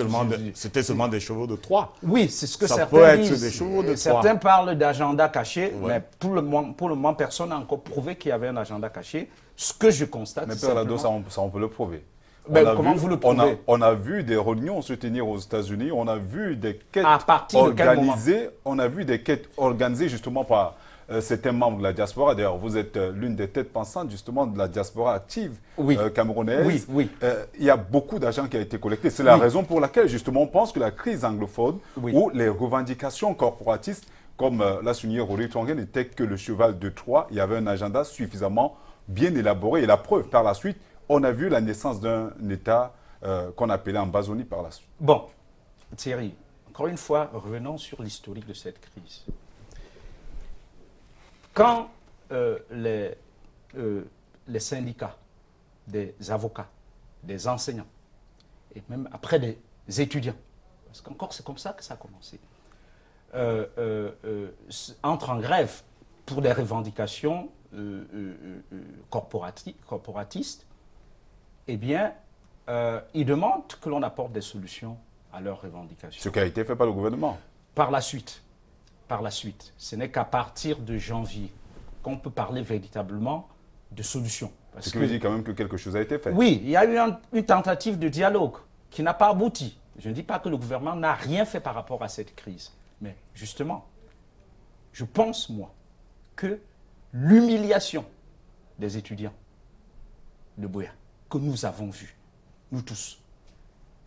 seulement des chevaux de Troie. Oui, c'est ce que ça certains disent. Des chevaux de certains parlent d'agenda caché, mais pour le moment, personne n'a encore prouvé qu'il y avait un agenda caché. Ce que je constate... Mais Père Lado, ça on peut le prouver. Comment vous le prouvez? On a vu des réunions se tenir aux États-Unis, on a vu des quêtes organisées justement par certains membres de la diaspora. D'ailleurs, vous êtes l'une des têtes pensantes justement de la diaspora active camerounaise. Oui. Il y a beaucoup d'argent qui a été collecté. C'est la raison pour laquelle justement on pense que la crise anglophone ou les revendications corporatistes comme l'a souligné Rory Tongen, n'était que le cheval de Troie. Il y avait un agenda suffisamment bien élaboré. Et la preuve, par la suite, on a vu la naissance d'un État qu'on appelait Ambazonie par la suite. Bon, Thierry, encore une fois, revenons sur l'historique de cette crise. Quand les syndicats, des avocats, des enseignants, et même après des étudiants, parce qu'encore c'est comme ça que ça a commencé, entrent en grève pour des revendications corporatistes, eh bien, ils demandent que l'on apporte des solutions à leurs revendications. Ce qui a été fait par le gouvernement. Par la suite, ce n'est qu'à partir de janvier qu'on peut parler véritablement de solutions. Ce qui veut dire quand même que quelque chose a été fait. Oui, il y a eu une tentative de dialogue qui n'a pas abouti. Je ne dis pas que le gouvernement n'a rien fait par rapport à cette crise. Mais justement, je pense, moi, que l'humiliation des étudiants de Buea, que nous avons vue, nous tous,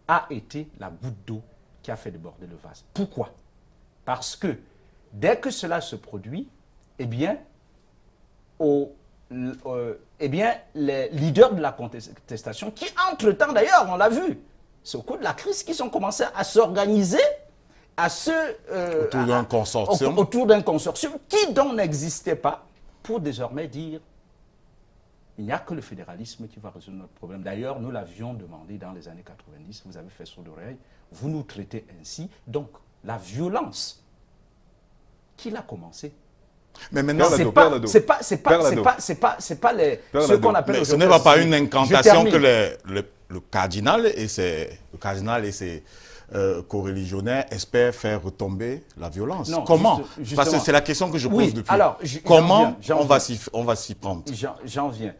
a été la goutte d'eau qui a fait déborder le vase. Pourquoi? Parce que dès que cela se produit, eh bien, les leaders de la contestation, qui entre-temps d'ailleurs, on l'a vu, c'est au cours de la crise qu'ils ont commencé à s'organiser autour d'un consortium qui donc n'existait pas, pour désormais dire il n'y a que le fédéralisme qui va résoudre notre problème. D'ailleurs, nous l'avions demandé dans les années 90, vous avez fait sourd d'oreille, vous nous traitez ainsi. Donc, la violence, qui l'a commencé? Mais maintenant, c'est pas ce qu'on appelle... Ce n'est pas une incantation que le cardinal et ses co-religionnaires espèrent faire retomber la violence. Non, comment? Parce que c'est la question que je pose depuis. Alors, comment on va s'y prendre? J'en viens.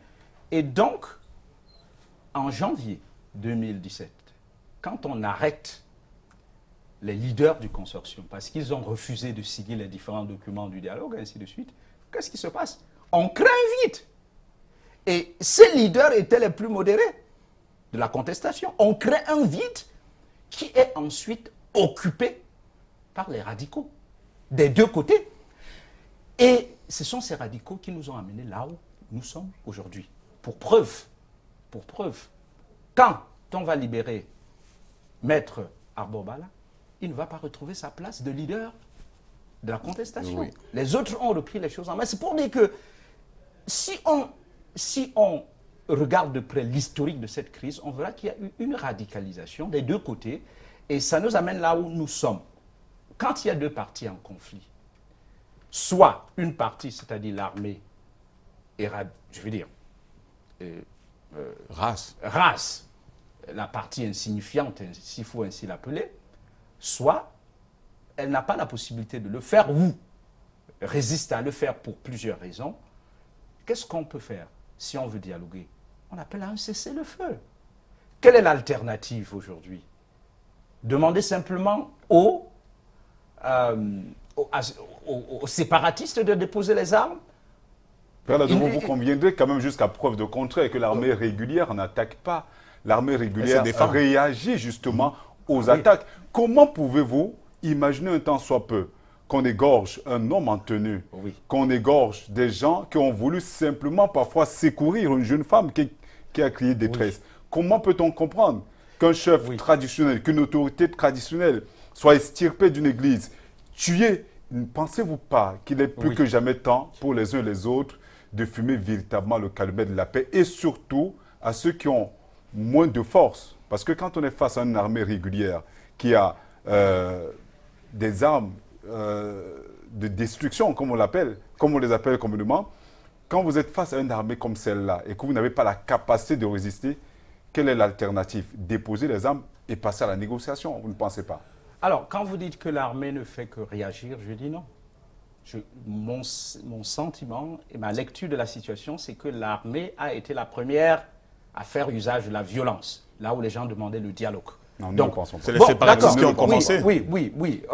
Et donc, en janvier 2017, quand on arrête les leaders du consortium, parce qu'ils ont refusé de signer les différents documents du dialogue, ainsi de suite, qu'est-ce qui se passe? On crée un vide. Et ces leaders étaient les plus modérés de la contestation. On crée un vide qui est ensuite occupé par les radicaux, des deux côtés. Et ce sont ces radicaux qui nous ont amenés là où nous sommes aujourd'hui. Pour preuve, quand on va libérer Maître Arbobala, il ne va pas retrouver sa place de leader de la contestation. Oui. Les autres ont repris les choses en main. C'est pour dire que si on regarde de près l'historique de cette crise, on verra qu'il y a eu une radicalisation des deux côtés et ça nous amène là où nous sommes. Quand il y a deux parties en conflit, soit une partie, c'est-à-dire l'armée, je veux dire, race, la partie insignifiante, s'il faut ainsi l'appeler, soit elle n'a pas la possibilité de le faire ou résiste à le faire pour plusieurs raisons. Qu'est-ce qu'on peut faire si on veut dialoguer? On appelle à un cessez-le-feu. Quelle est l'alternative aujourd'hui? Demander simplement aux séparatistes de déposer les armes? Père Ladomo, vous conviendrez quand même jusqu'à preuve de contraire que l'armée régulière n'attaque pas. L'armée régulière réagit justement aux attaques. Comment pouvez-vous imaginer un temps soit peu qu'on égorge un homme en tenue, qu'on égorge des gens qui ont voulu simplement parfois secourir une jeune femme qui a crié détresse? Comment peut-on comprendre qu'un chef traditionnel, qu'une autorité traditionnelle soit extirpée d'une église, tuée? Ne pensez-vous pas qu'il est plus que jamais temps pour les uns et les autres de fumer véritablement le calumet de la paix et surtout à ceux qui ont moins de force? Parce que quand on est face à une armée régulière qui a des armes de destruction, comme on les appelle communément, quand vous êtes face à une armée comme celle-là et que vous n'avez pas la capacité de résister, quelle est l'alternative? Déposer les armes et passer à la négociation, vous ne pensez pas? Alors, quand vous dites que l'armée ne fait que réagir, je dis non. Mon sentiment et ma lecture de la situation, c'est que l'armée a été la première à faire usage de la violence, là où les gens demandaient le dialogue. Non, c'est les séparatistes qui ont commencé. Oui.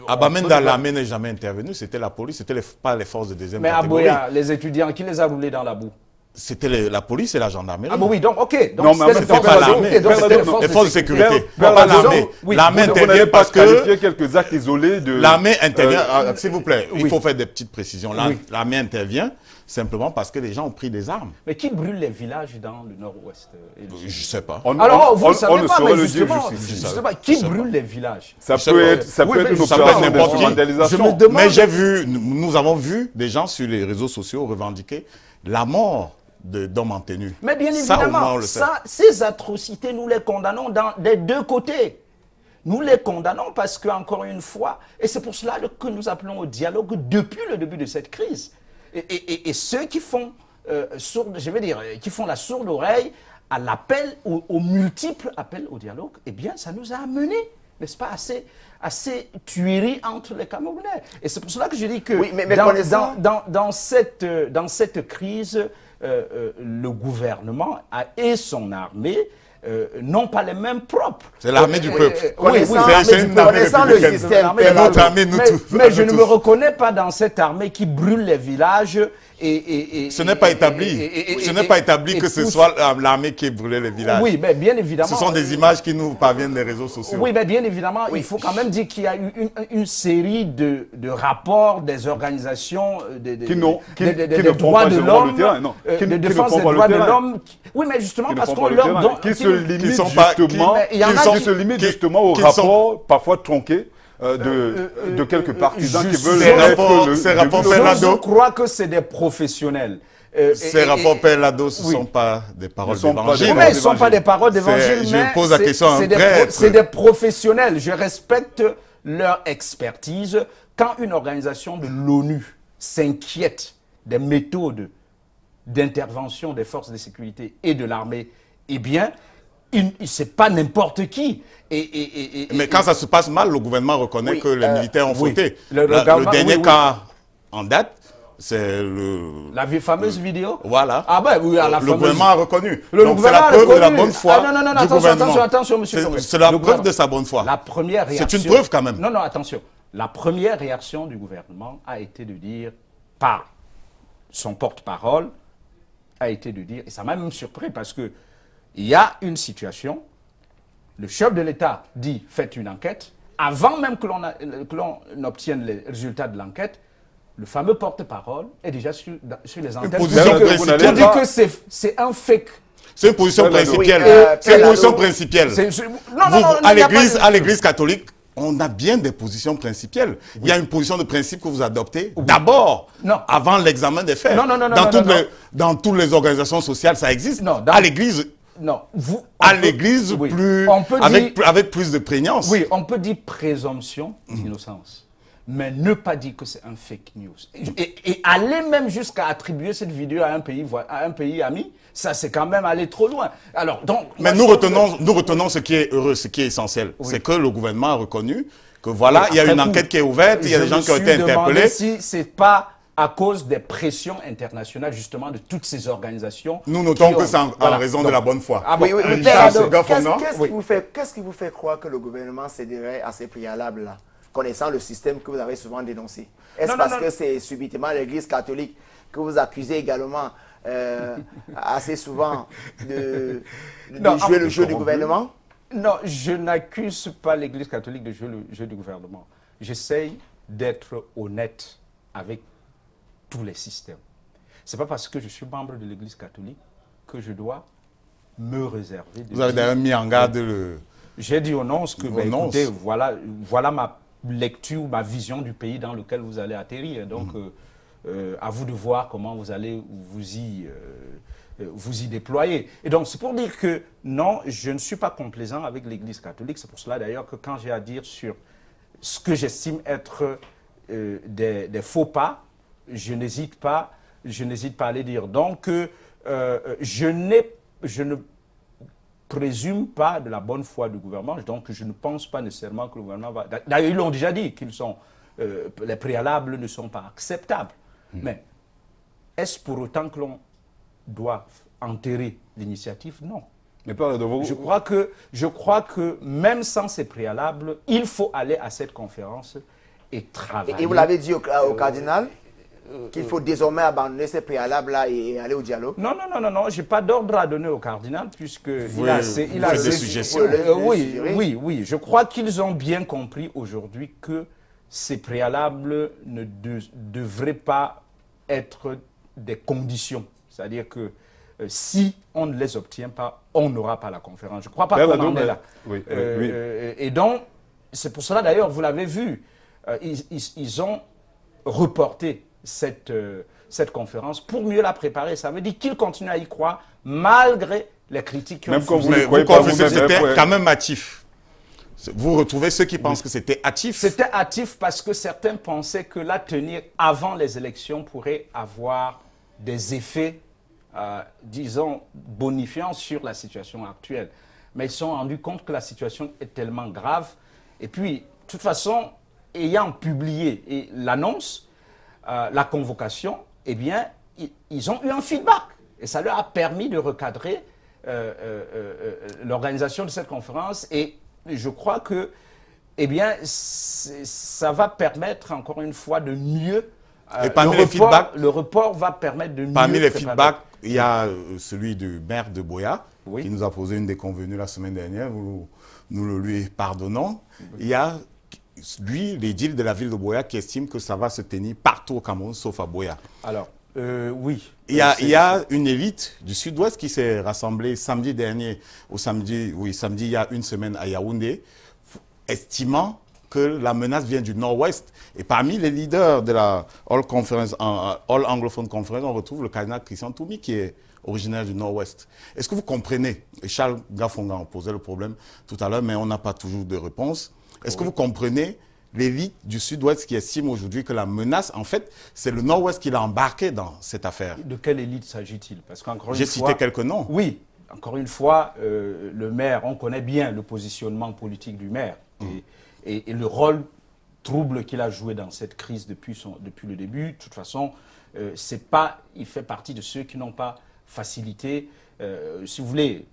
À Bamenda, l'armée n'est jamais intervenue, c'était la police, c'était pas les forces de deuxième catégorie. Mais à Buea, les étudiants, qui les a roulés dans la boue? C'était la police et la gendarmerie. Ah bon, oui, donc ok. Donc, non, mais c'était pas l'armée. Les forces de sécurité. Pas l'armée. L'armée intervient parce que... quelques actes isolés de... L'armée intervient, s'il vous plaît, il faut faire des petites précisions. L'armée intervient simplement parce que les gens ont pris des armes. Mais qui brûle les villages dans le nord-ouest? Je ne sais pas. Alors, vous ne savez pas, mais le dire justement, qui brûle les villages? Ça peut être une opération de vandalisation. Mais nous avons vu des gens sur les réseaux sociaux revendiquer la mort d'hommes en tenue. Mais bien évidemment, ces atrocités, nous les condamnons des deux côtés. Nous les condamnons parce que, encore une fois, et c'est pour cela que nous appelons au dialogue depuis le début de cette crise. Et ceux qui font, qui font la sourde oreille à l'appel, aux multiples appels au dialogue, eh bien, ça nous a amené, n'est-ce pas, assez tuerie entre les Camerounais. Et c'est pour cela que je dis que dans cette crise, le gouvernement et son armée n'ont pas les mêmes propres. C'est l'armée du peuple. C'est une armée le système. Mais je ne me reconnais pas dans cette armée qui brûle les villages. Ce n'est pas établi. Ce n'est pas établi que ce soit l'armée qui ait brûlé les villages. Oui, mais bien évidemment. Ce sont des images qui nous parviennent des réseaux sociaux. Oui, mais bien évidemment, il faut quand même dire qu'il y a eu une série de rapports des organisations des droits de l'homme, de défense des droits de l'homme. Oui, mais justement parce qu'on leur donne... Qui se limitent justement aux rapports parfois tronqués de quelques partisans qui veulent ces rapports Je crois que c'est des professionnels. Ces rapports Père-Lado, ce ne sont pas des paroles d'évangile. Mais ils ne sont pas des paroles d'évangile, mais je pose la question à un prêtre. C'est des professionnels. Je respecte leur expertise. Quand une organisation de l'ONU s'inquiète des méthodes d'intervention des forces de sécurité et de l'armée, eh bien, c'est pas n'importe qui. Mais quand ça se passe mal, le gouvernement reconnaît que les militaires ont fauté. Le dernier cas en date, c'est la fameuse vidéo. Voilà. Ah ben oui, le gouvernement a reconnu. Donc c'est la preuve de la bonne foi. Ah, non, attention, monsieur. C'est la preuve de sa bonne foi. La première réaction. C'est une preuve quand même. Non, attention. La première réaction du gouvernement a été de dire, par son porte-parole, et ça m'a même surpris parce que il y a une situation, le chef de l'État dit faites une enquête, avant même que l'on obtienne les résultats de l'enquête, le fameux porte-parole est déjà sur les antennes. Pour dire que c'est un fake. C'est une position principielle. C'est une position principielle. À l'église catholique, on a bien des positions principiales. Il y a une position de principe que vous adoptez d'abord, avant l'examen des faits. Dans toutes les organisations sociales, ça existe. À l'église... Non, l'église, avec plus de prégnance. Oui, on peut dire présomption d'innocence, mais ne pas dire que c'est un fake news. Et aller même jusqu'à attribuer cette vidéo à un pays ami, ça c'est quand même aller trop loin. Alors, donc, mais nous retenons ce qui est heureux, ce qui est essentiel. Oui. C'est que le gouvernement a reconnu que voilà, il y a une enquête qui est ouverte, il y a des gens qui ont été interpellés. Si c'est pas à cause des pressions internationales, justement, de toutes ces organisations. Nous notons que c'est en raison de la bonne foi. Ah oui, qu'est-ce qui vous fait croire que le gouvernement céderait à ces préalables-là, connaissant le système que vous avez souvent dénoncé? Est-ce parce que c'est subitement l'Église catholique que vous accusez également assez souvent de jouer le jeu du gouvernement? Non, je n'accuse pas l'Église catholique de jouer le jeu du gouvernement. J'essaye d'être honnête avec tous les systèmes. Ce n'est pas parce que je suis membre de l'Église catholique que je dois me réserver. Vous avez d'ailleurs mis en garde le... J'ai dit au nonce que, écoutez, voilà ma lecture, ma vision du pays dans lequel vous allez atterrir. Donc, à vous de voir comment vous allez vous y déployer. Et donc, c'est pour dire que non, je ne suis pas complaisant avec l'Église catholique. C'est pour cela d'ailleurs que quand j'ai à dire sur ce que j'estime être des faux pas, je n'hésite pas à les dire. Donc, je ne présume pas de la bonne foi du gouvernement, donc je ne pense pas nécessairement que le gouvernement va... D'ailleurs, ils l'ont déjà dit, les préalables ne sont pas acceptables. Mais est-ce pour autant que l'on doit enterrer l'initiative? Non. Mais je crois que même sans ces préalables, il faut aller à cette conférence et travailler. Et vous l'avez dit au cardinal? qu'il faut désormais abandonner ces préalables-là et aller au dialogue? Non, je n'ai pas d'ordre à donner au cardinal, puisque il a des suggestions. Oui. Je crois qu'ils ont bien compris aujourd'hui que ces préalables ne devraient pas être des conditions. C'est-à-dire que si on ne les obtient pas, on n'aura pas la conférence. Je ne crois pas qu'on en est là. Et donc, c'est pour cela d'ailleurs, vous l'avez vu, ils ont reporté cette conférence pour mieux la préparer. Ça veut dire qu'ils continuent à y croire malgré les critiques qui ont fait. Vous confessez que c'était quand même hâtif. Vous retrouvez ceux qui pensent que c'était hâtif? C'était hâtif parce que certains pensaient que la tenir avant les élections pourrait avoir des effets, disons, bonifiants sur la situation actuelle. Mais ils se sont rendus compte que la situation est tellement grave. Et puis, de toute façon, ayant publié l'annonce, la convocation, eh bien, ils ont eu un feedback. Et ça leur a permis de recadrer l'organisation de cette conférence. Et je crois que, eh bien, ça va permettre, encore une fois, de mieux... Et parmi les feedbacks, le report va permettre de mieux... Parmi les feedbacks, il y a celui du maire de Buea, qui nous a posé une déconvenue la semaine dernière. Nous le lui pardonnons. Il y a... lui, l'édile de la ville de Buea, qui estime que ça va se tenir partout au Cameroun, sauf à Buea. Alors, oui. Il y a une élite du Sud-Ouest qui s'est rassemblée samedi dernier, samedi il y a une semaine à Yaoundé, estimant que la menace vient du Nord-Ouest. Et parmi les leaders de la All Anglophone Conference, on retrouve le cardinal Christian Toumi, qui est originaire du Nord-Ouest. Est-ce que vous comprenez, et Charles Gafonga en posait le problème tout à l'heure, mais on n'a pas toujours de réponse. Est-ce que vous comprenez l'élite du Sud-Ouest qui estime aujourd'hui que la menace, en fait, c'est le Nord-Ouest qui l'a embarqué dans cette affaire? De quelle élite s'agit-il? Parce qu'encore j'ai cité quelques noms. Oui, encore une fois, le maire, on connaît bien le positionnement politique du maire et le rôle trouble qu'il a joué dans cette crise depuis le début. De toute façon, il fait partie de ceux qui n'ont pas facilité, si vous voulez,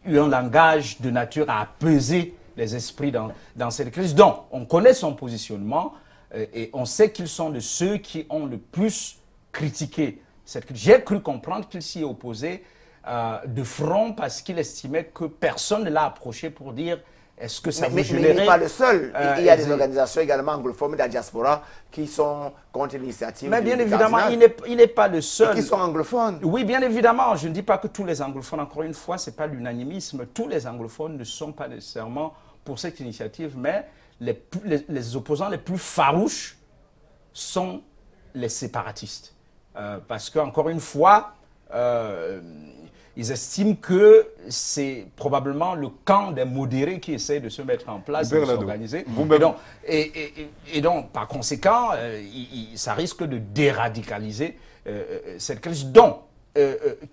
eu un langage de nature à apaiser les esprits dans cette crise. Donc, on connaît son positionnement et on sait qu'ils sont de ceux qui ont le plus critiqué cette crise. J'ai cru comprendre qu'il s'y est opposé de front parce qu'il estimait que personne ne l'a approché pour dire est-ce que ça vous gênerait? Mais il n'est pas le seul. Il y a des organisations également anglophones de la diaspora qui sont contre l'initiative. Mais bien évidemment, il n'est pas le seul. Et qui sont anglophones. Oui, bien évidemment. Je ne dis pas que tous les anglophones, encore une fois, ce n'est pas l'unanimisme. Tous les anglophones ne sont pas nécessairement pour cette initiative, mais les opposants les plus farouches sont les séparatistes. Parce qu'encore une fois, ils estiment que c'est probablement le camp des modérés qui essaie de se mettre en place, de s'organiser. Et donc, par conséquent, ça risque de déradicaliser cette crise. Donc,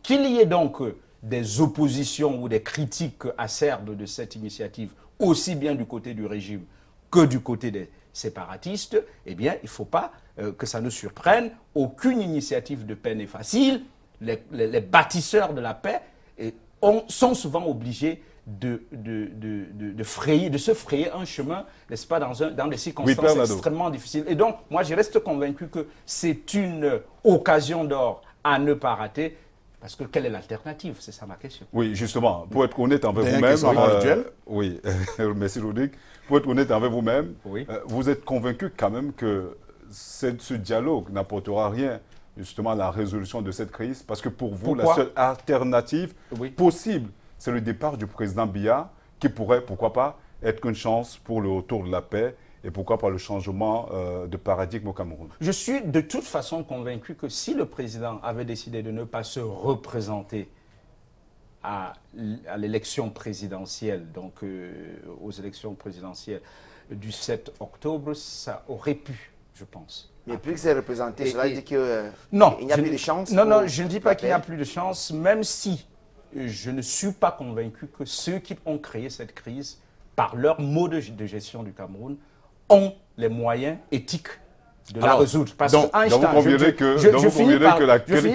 qu'il y ait donc des oppositions ou des critiques acerbes de cette initiative, aussi bien du côté du régime que du côté des séparatistes, eh bien, il ne faut pas que ça nous surprenne. Aucune initiative de paix n'est facile. Les bâtisseurs de la paix sont souvent obligés de se frayer un chemin, n'est-ce pas, dans des circonstances extrêmement difficiles. Et donc, moi, je reste convaincu que c'est une occasion d'or à ne pas rater. Parce que quelle est l'alternative? C'est ça ma question. Oui, justement, pour être honnête avec vous-même, oui, merci Rodrigue. Pour être honnête avec vous-même, vous êtes convaincu quand même que ce dialogue n'apportera rien justement à la résolution de cette crise? Parce que pour vous, la seule alternative possible, c'est le départ du président Biya, qui pourrait, pourquoi pas, être une chance pour le retour de la paix et pourquoi pas le changement de paradigme au Cameroun. Je suis de toute façon convaincu que si le président avait décidé de ne pas se représenter à l'élection présidentielle, donc aux élections présidentielles du 7 octobre, ça aurait pu, je pense. Mais plus que c'est représenté, cela dit qu'il n'y a plus de chance? Non, je ne dis pas qu'il n'y a plus de chance, même si je ne suis pas convaincu que ceux qui ont créé cette crise, par leur mode de gestion du Cameroun, ont les moyens éthiques de la résoudre. Parce que je finis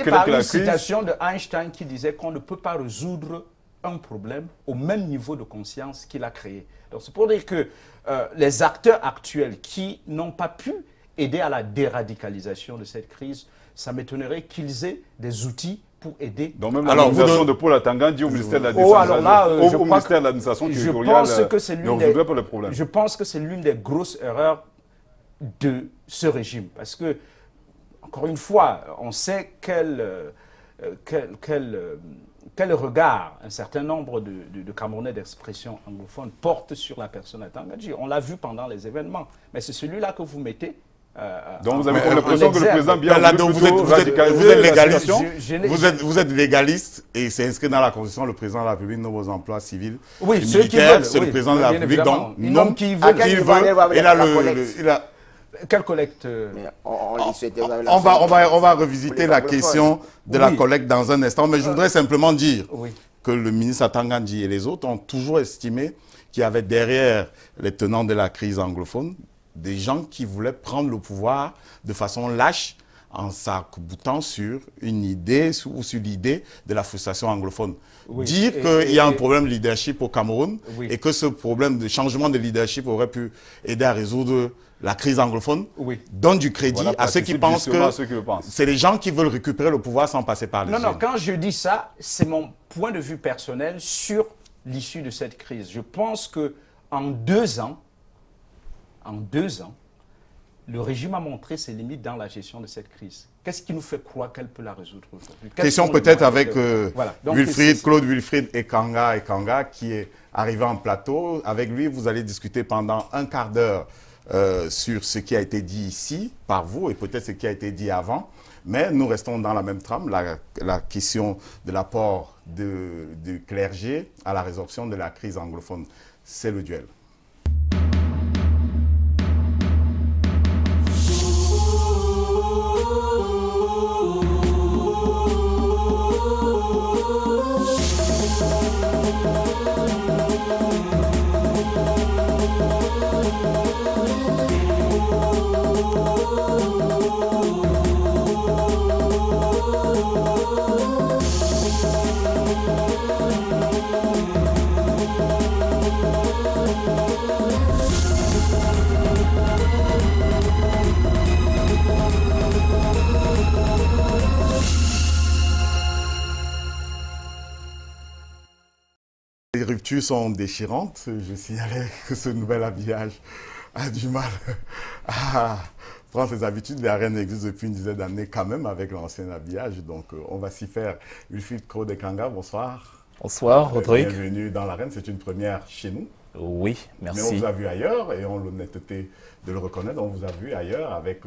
par une citation de Einstein qui disait qu'on ne peut pas résoudre un problème au même niveau de conscience qu'il a créé. Donc c'est pour dire que les acteurs actuels qui n'ont pas pu aider à la déradicalisation de cette crise, ça m'étonnerait qu'ils aient des outils pour aider. Donc même l'organisation de Paul Atanga dit au ministère de l'administration territoriale ne résoudrait pas le problème. Je pense que c'est l'une des grosses erreurs de ce régime. Parce que, encore une fois, on sait quel regard un certain nombre de Camerounais d'expression anglophone portent sur la personne Atanga Dji. On l'a vu pendant les événements. Mais c'est celui-là que vous mettez. Donc vous avez l'impression que le président vous êtes légaliste et c'est inscrit dans la Constitution, le président de la République nomme aux emplois civils. Oui, et militaires, c'est le président de la République, donc nomme qui veut. Quelle collecte? On va revisiter la question de la collecte dans un instant, mais je voudrais simplement dire que le ministre Atanga Dji et les autres ont toujours estimé qu'il y avait derrière les tenants de la crise anglophone des gens qui voulaient prendre le pouvoir de façon lâche en s'arc-boutant sur une idée ou sur l'idée de la frustration anglophone. Dire qu'il y a un problème de leadership au Cameroun et que ce problème de changement de leadership aurait pu aider à résoudre la crise anglophone donne du crédit à ceux qui pensent que c'est les gens qui veulent récupérer le pouvoir sans passer par les Non, quand je dis ça, c'est mon point de vue personnel sur l'issue de cette crise. Je pense qu'en 2 ans, le régime a montré ses limites dans la gestion de cette crise. Qu'est-ce qui nous fait croire qu'elle peut la résoudre aujourd'hui? Question peut-être avec Claude Wilfried Ekanga qui est arrivé en plateau. Avec lui, vous allez discuter pendant un quart d'heure sur ce qui a été dit ici par vous et peut-être ce qui a été dit avant. Mais nous restons dans la même trame, la question de l'apport du clergé à la résorption de la crise anglophone. C'est le duel. Les ruptures sont déchirantes. Je signalais que ce nouvel habillage a du mal à prendre ses habitudes. La reine existe depuis une dizaine d'années quand même avec l'ancien habillage. Donc on va s'y faire. Wilfried Ekanga, bonsoir. Bonsoir, Rodrigue. Bienvenue dans l'arène. C'est une première chez nous. Oui, merci. Mais on vous a vu ailleurs et on a l'honnêteté de le reconnaître. On vous a vu ailleurs avec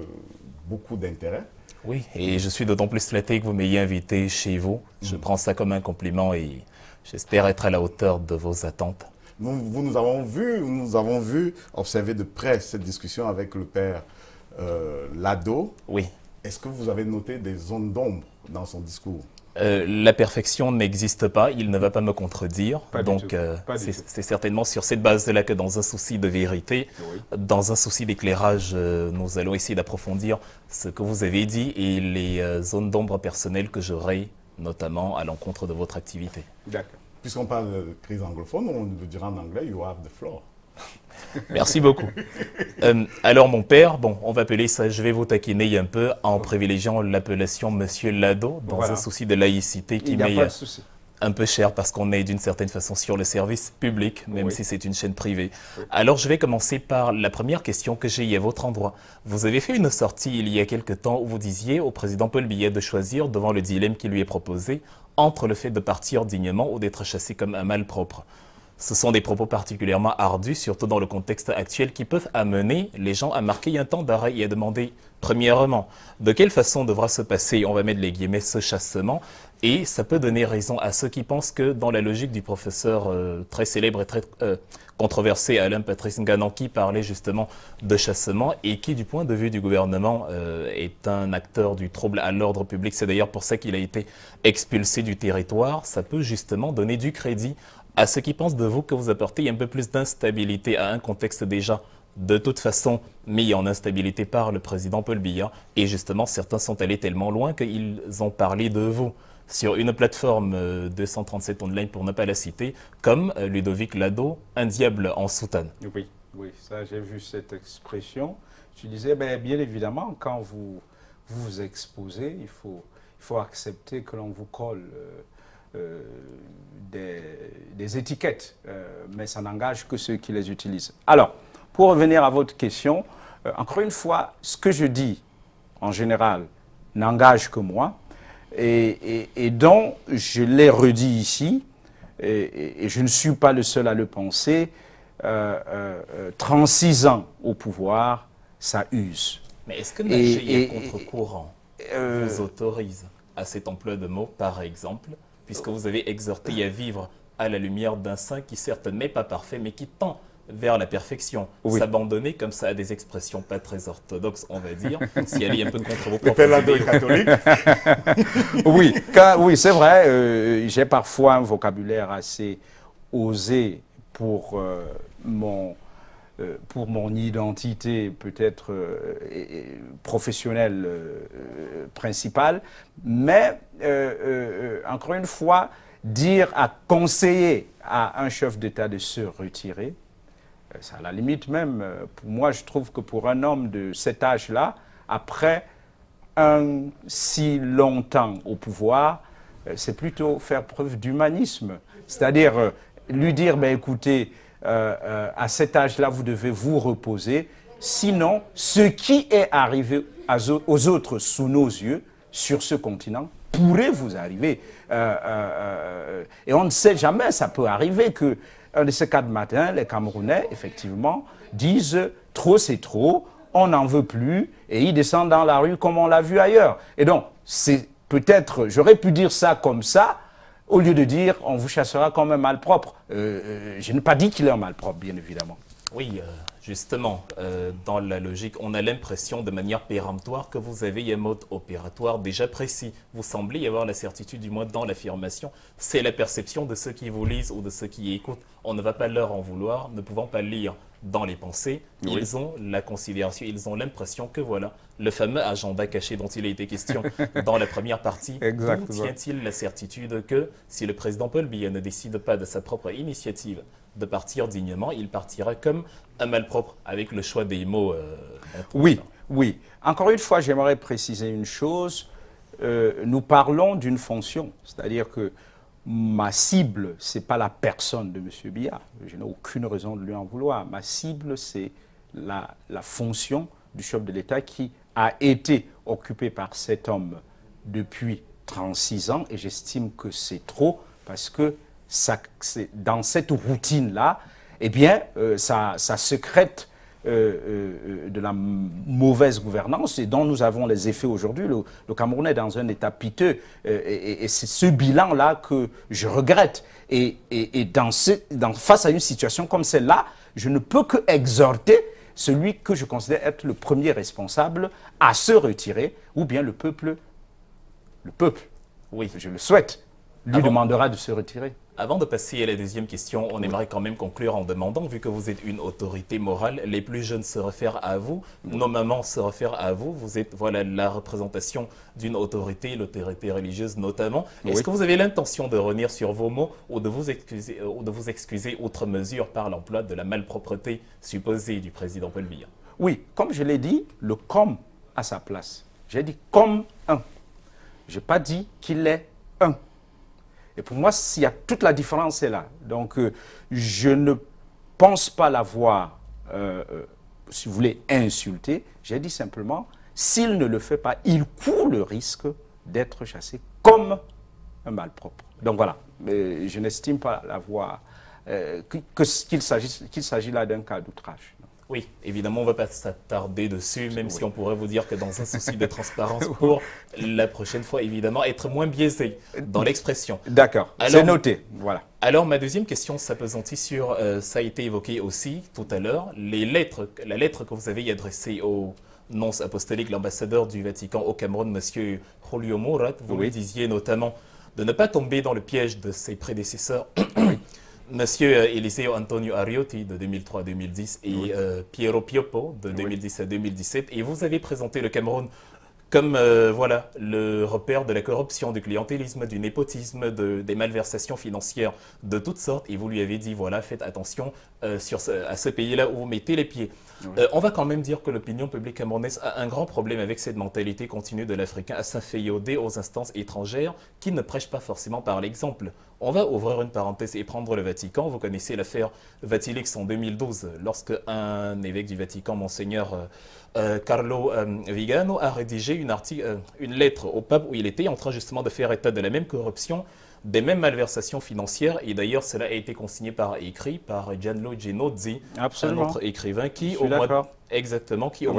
beaucoup d'intérêt. Oui, et je suis d'autant plus flatté que vous m'ayez invité chez vous. Je prends ça comme un compliment et j'espère être à la hauteur de vos attentes. Nous avons vu, observer de près cette discussion avec le père Lado. Oui. Est-ce que vous avez noté des zones d'ombre dans son discours? La perfection n'existe pas, il ne va pas me contredire. Donc c'est certainement sur cette base-là que dans un souci de vérité, dans un souci d'éclairage, nous allons essayer d'approfondir ce que vous avez dit et les zones d'ombre personnelles que j'aurai, notamment à l'encontre de votre activité. D'accord. Puisqu'on parle de crise anglophone, on le dira en anglais, you have the floor. Merci beaucoup. Alors mon père, bon, on va appeler ça, je vais vous taquiner un peu en privilégiant l'appellation Monsieur Lado, dans un souci de laïcité qui m'est un peu cher parce qu'on est d'une certaine façon sur le service public, même si c'est une chaîne privée. Alors je vais commencer par la première question que j'ai à votre endroit. Vous avez fait une sortie il y a quelque temps où vous disiez au président Paul Biya de choisir devant le dilemme qui lui est proposé entre le fait de partir dignement ou d'être chassé comme un malpropre. Ce sont des propos particulièrement ardus, surtout dans le contexte actuel, qui peuvent amener les gens à marquer un temps d'arrêt et à demander, premièrement, de quelle façon devra se passer, on va mettre les guillemets, ce chassement. Et ça peut donner raison à ceux qui pensent que dans la logique du professeur très célèbre et très controversé Alain Patrice Nganan, qui parlait justement de chassement et qui, du point de vue du gouvernement, est un acteur du trouble à l'ordre public. C'est d'ailleurs pour ça qu'il a été expulsé du territoire. Ça peut justement donner du crédit à ceux qui pensent de vous que vous apportez un peu plus d'instabilité à un contexte déjà de toute façon mis en instabilité par le président Paul Biya. Et justement, certains sont allés tellement loin qu'ils ont parlé de vous sur une plateforme 237 online, pour ne pas la citer, comme Ludovic Lado, un diable en soutane. Oui, ça j'ai vu cette expression. Tu disais, bien évidemment, quand vous vous exposez, il faut accepter que l'on vous colle des étiquettes, mais ça n'engage que ceux qui les utilisent. Alors, pour revenir à votre question, encore une fois, ce que je dis, en général, n'engage que moi, et dont je l'ai redit ici, et je ne suis pas le seul à le penser, 36 ans au pouvoir, ça use. Mais est-ce que nager à contre-courant vous autorise à cet emploi de mots, par exemple, puisque vous avez exhorté à vivre à la lumière d'un saint qui certes n'est pas parfait, mais qui tend vers la perfection, s'abandonner comme ça à des expressions pas très orthodoxes, on va dire, si elle est un peu contre vos propres idées. Catholique. Oui, c'est vrai, j'ai parfois un vocabulaire assez osé pour mon identité peut-être professionnelle principale, mais encore une fois, conseiller à un chef d'État de se retirer, c'est à la limite même, pour moi je trouve que pour un homme de cet âge-là, après un si longtemps au pouvoir, c'est plutôt faire preuve d'humanisme, c'est-à-dire lui dire, écoutez, à cet âge-là, vous devez vous reposer. Sinon, ce qui est arrivé aux autres sous nos yeux, sur ce continent, pourrait vous arriver. Et on ne sait jamais, ça peut arriver que un de ces 4 matins, les Camerounais, effectivement, disent « trop c'est trop, on n'en veut plus » et ils descendent dans la rue comme on l'a vu ailleurs. Et donc, c'est peut-être, j'aurais pu dire ça comme ça, au lieu de dire « on vous chassera comme un malpropre ». Je n'ai pas dit qu'il est un malpropre, bien évidemment. Oui, justement, dans la logique, on a l'impression de manière péremptoire que vous avez un mode opératoire déjà précis. Vous semblez y avoir la certitude, du moins dans l'affirmation. C'est la perception de ceux qui vous lisent ou de ceux qui écoutent. On ne va pas leur en vouloir, ne pouvant pas lire dans les pensées. Oui. Ils ont la considération, ils ont l'impression que voilà, le fameux agenda caché dont il a été question dans la première partie, d'où tient-il la certitude que si le président Paul Biya ne décide pas de sa propre initiative de partir dignement, il partira comme un malpropre, avec le choix des mots. Oui. Encore une fois, j'aimerais préciser une chose. Nous parlons d'une fonction, c'est-à-dire que ma cible, ce n'est pas la personne de M. Biya. Je n'ai aucune raison de lui en vouloir. Ma cible, c'est la fonction du chef de l'État qui a été occupée par cet homme depuis 36 ans. Et j'estime que c'est trop parce que dans cette routine-là, eh bien, ça secrète de la mauvaise gouvernance et dont nous avons les effets aujourd'hui. Le Cameroun est dans un état piteux et c'est ce bilan-là que je regrette. Et face à une situation comme celle-là, je ne peux que exhorter celui que je considère être le premier responsable à se retirer, ou bien le peuple, oui, je le souhaite, lui demandera de se retirer. Avant de passer à la deuxième question, on aimerait quand même conclure en demandant, vu que vous êtes une autorité morale, les plus jeunes se réfèrent à vous, nos mamans se réfèrent à vous, vous êtes voilà, la représentation d'une autorité, l'autorité religieuse notamment. Est-ce que vous avez l'intention de revenir sur vos mots ou de vous excuser outre mesure par l'emploi de la malpropreté supposée du président Paul Biya? Oui, comme je l'ai dit, le « comme » a sa place. J'ai dit « comme un ». Je n'ai pas dit qu'il est un. Et pour moi, s'il y a toute la différence est là. Donc, je ne pense pas l'avoir, si vous voulez, insulté. J'ai dit simplement, s'il ne le fait pas, il court le risque d'être chassé comme un malpropre. Donc voilà, je n'estime pas l'avoir, qu'il s'agit là d'un cas d'outrage. Oui, évidemment, on ne va pas s'attarder dessus, même si on pourrait vous dire que dans un souci de transparence pour la prochaine fois, évidemment, être moins biaisé dans l'expression. D'accord, c'est noté. Voilà. Alors, ma deuxième question s'appesantit sur, ça a été évoqué aussi tout à l'heure, la lettre que vous avez adressée au nonce apostolique, l'ambassadeur du Vatican au Cameroun, M. Julio Murat. Vous lui disiez notamment de ne pas tomber dans le piège de ses prédécesseurs. Monsieur Eliseo Antonio Ariotti de 2003 à 2010 et Piero Pioppo de 2010 à 2017. Et vous avez présenté le Cameroun comme voilà, le repère de la corruption, du clientélisme, du népotisme, des malversations financières de toutes sortes. Et vous lui avez dit, voilà, faites attention à ce pays-là où vous mettez les pieds. Oui. On va quand même dire que l'opinion publique camerounaise a un grand problème avec cette mentalité continue de l'Africain à s'inféoder aux instances étrangères qui ne prêchent pas forcément par l'exemple. On va ouvrir une parenthèse et prendre le Vatican. Vous connaissez l'affaire Vatilix en 2012, lorsque un évêque du Vatican, Monseigneur Carlo Vigano, a rédigé une lettre au pape où il était en train justement de faire état de la même corruption, des mêmes malversations financières. Et d'ailleurs, cela a été consigné par écrit par Gianluigi Nozzi, un autre écrivain qui, au mois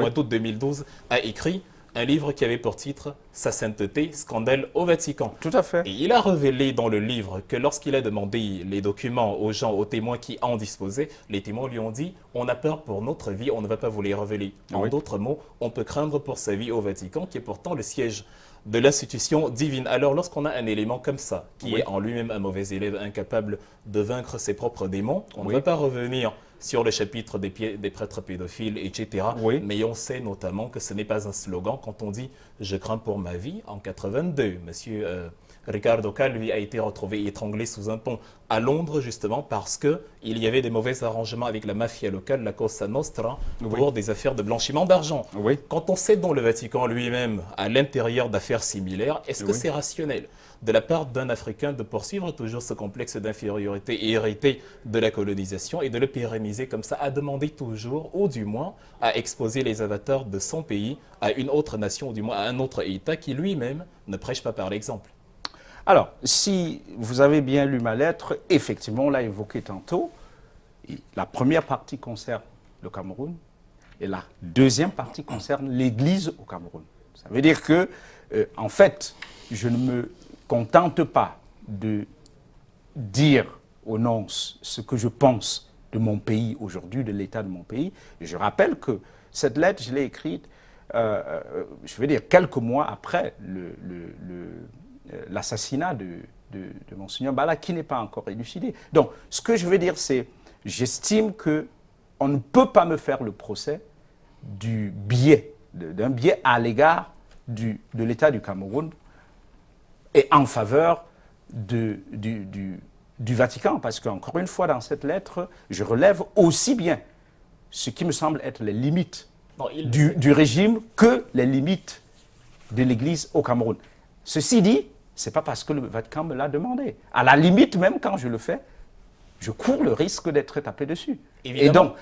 d'août 2012, a écrit un livre qui avait pour titre « Sa sainteté, scandale au Vatican ». Tout à fait. Et il a révélé dans le livre que lorsqu'il a demandé les documents aux gens, aux témoins qui en disposaient, les témoins lui ont dit « On a peur pour notre vie, on ne va pas vous les révéler ». En d'autres mots, on peut craindre pour sa vie au Vatican, qui est pourtant le siège de l'institution divine. Alors, lorsqu'on a un élément comme ça, qui est en lui-même un mauvais élève, incapable de vaincre ses propres démons, on ne va pas revenir sur le chapitre des prêtres pédophiles, etc. Mais on sait notamment que ce n'est pas un slogan quand on dit « je crains pour ma vie ». En 82, monsieur Ricardo Calvi a été retrouvé étranglé sous un pont à Londres, justement parce qu'il y avait des mauvais arrangements avec la mafia locale, la Cosa Nostra, pour des affaires de blanchiment d'argent. Quand on sait dans le Vatican lui-même, à l'intérieur d'affaires similaires, est-ce que c'est rationnel de la part d'un Africain de poursuivre toujours ce complexe d'infériorité hérité de la colonisation et de le pérenniser comme ça, à demander toujours, ou du moins à exposer les avatars de son pays à une autre nation, ou du moins à un autre État qui lui-même ne prêche pas par l'exemple? Alors, si vous avez bien lu ma lettre, effectivement, on l'a évoqué tantôt, la première partie concerne le Cameroun et la deuxième partie concerne l'Église au Cameroun. Ça veut dire que, en fait, je ne me contente pas de dire aux nonces ce que je pense de mon pays aujourd'hui, de l'état de mon pays. Je rappelle que cette lettre, je l'ai écrite, je veux dire, quelques mois après l'assassinat de Monseigneur Bala, qui n'est pas encore élucidé. Donc, ce que je veux dire, c'est, j'estime qu'on ne peut pas me faire le procès d'un biais à l'égard de l'État du Cameroun et en faveur du Vatican. Parce qu'encore une fois, dans cette lettre, je relève aussi bien ce qui me semble être les limites du régime que les limites de l'Église au Cameroun. Ceci dit, ce n'est pas parce que le Vatican me l'a demandé. À la limite, même quand je le fais, je cours le risque d'être tapé dessus. Et donc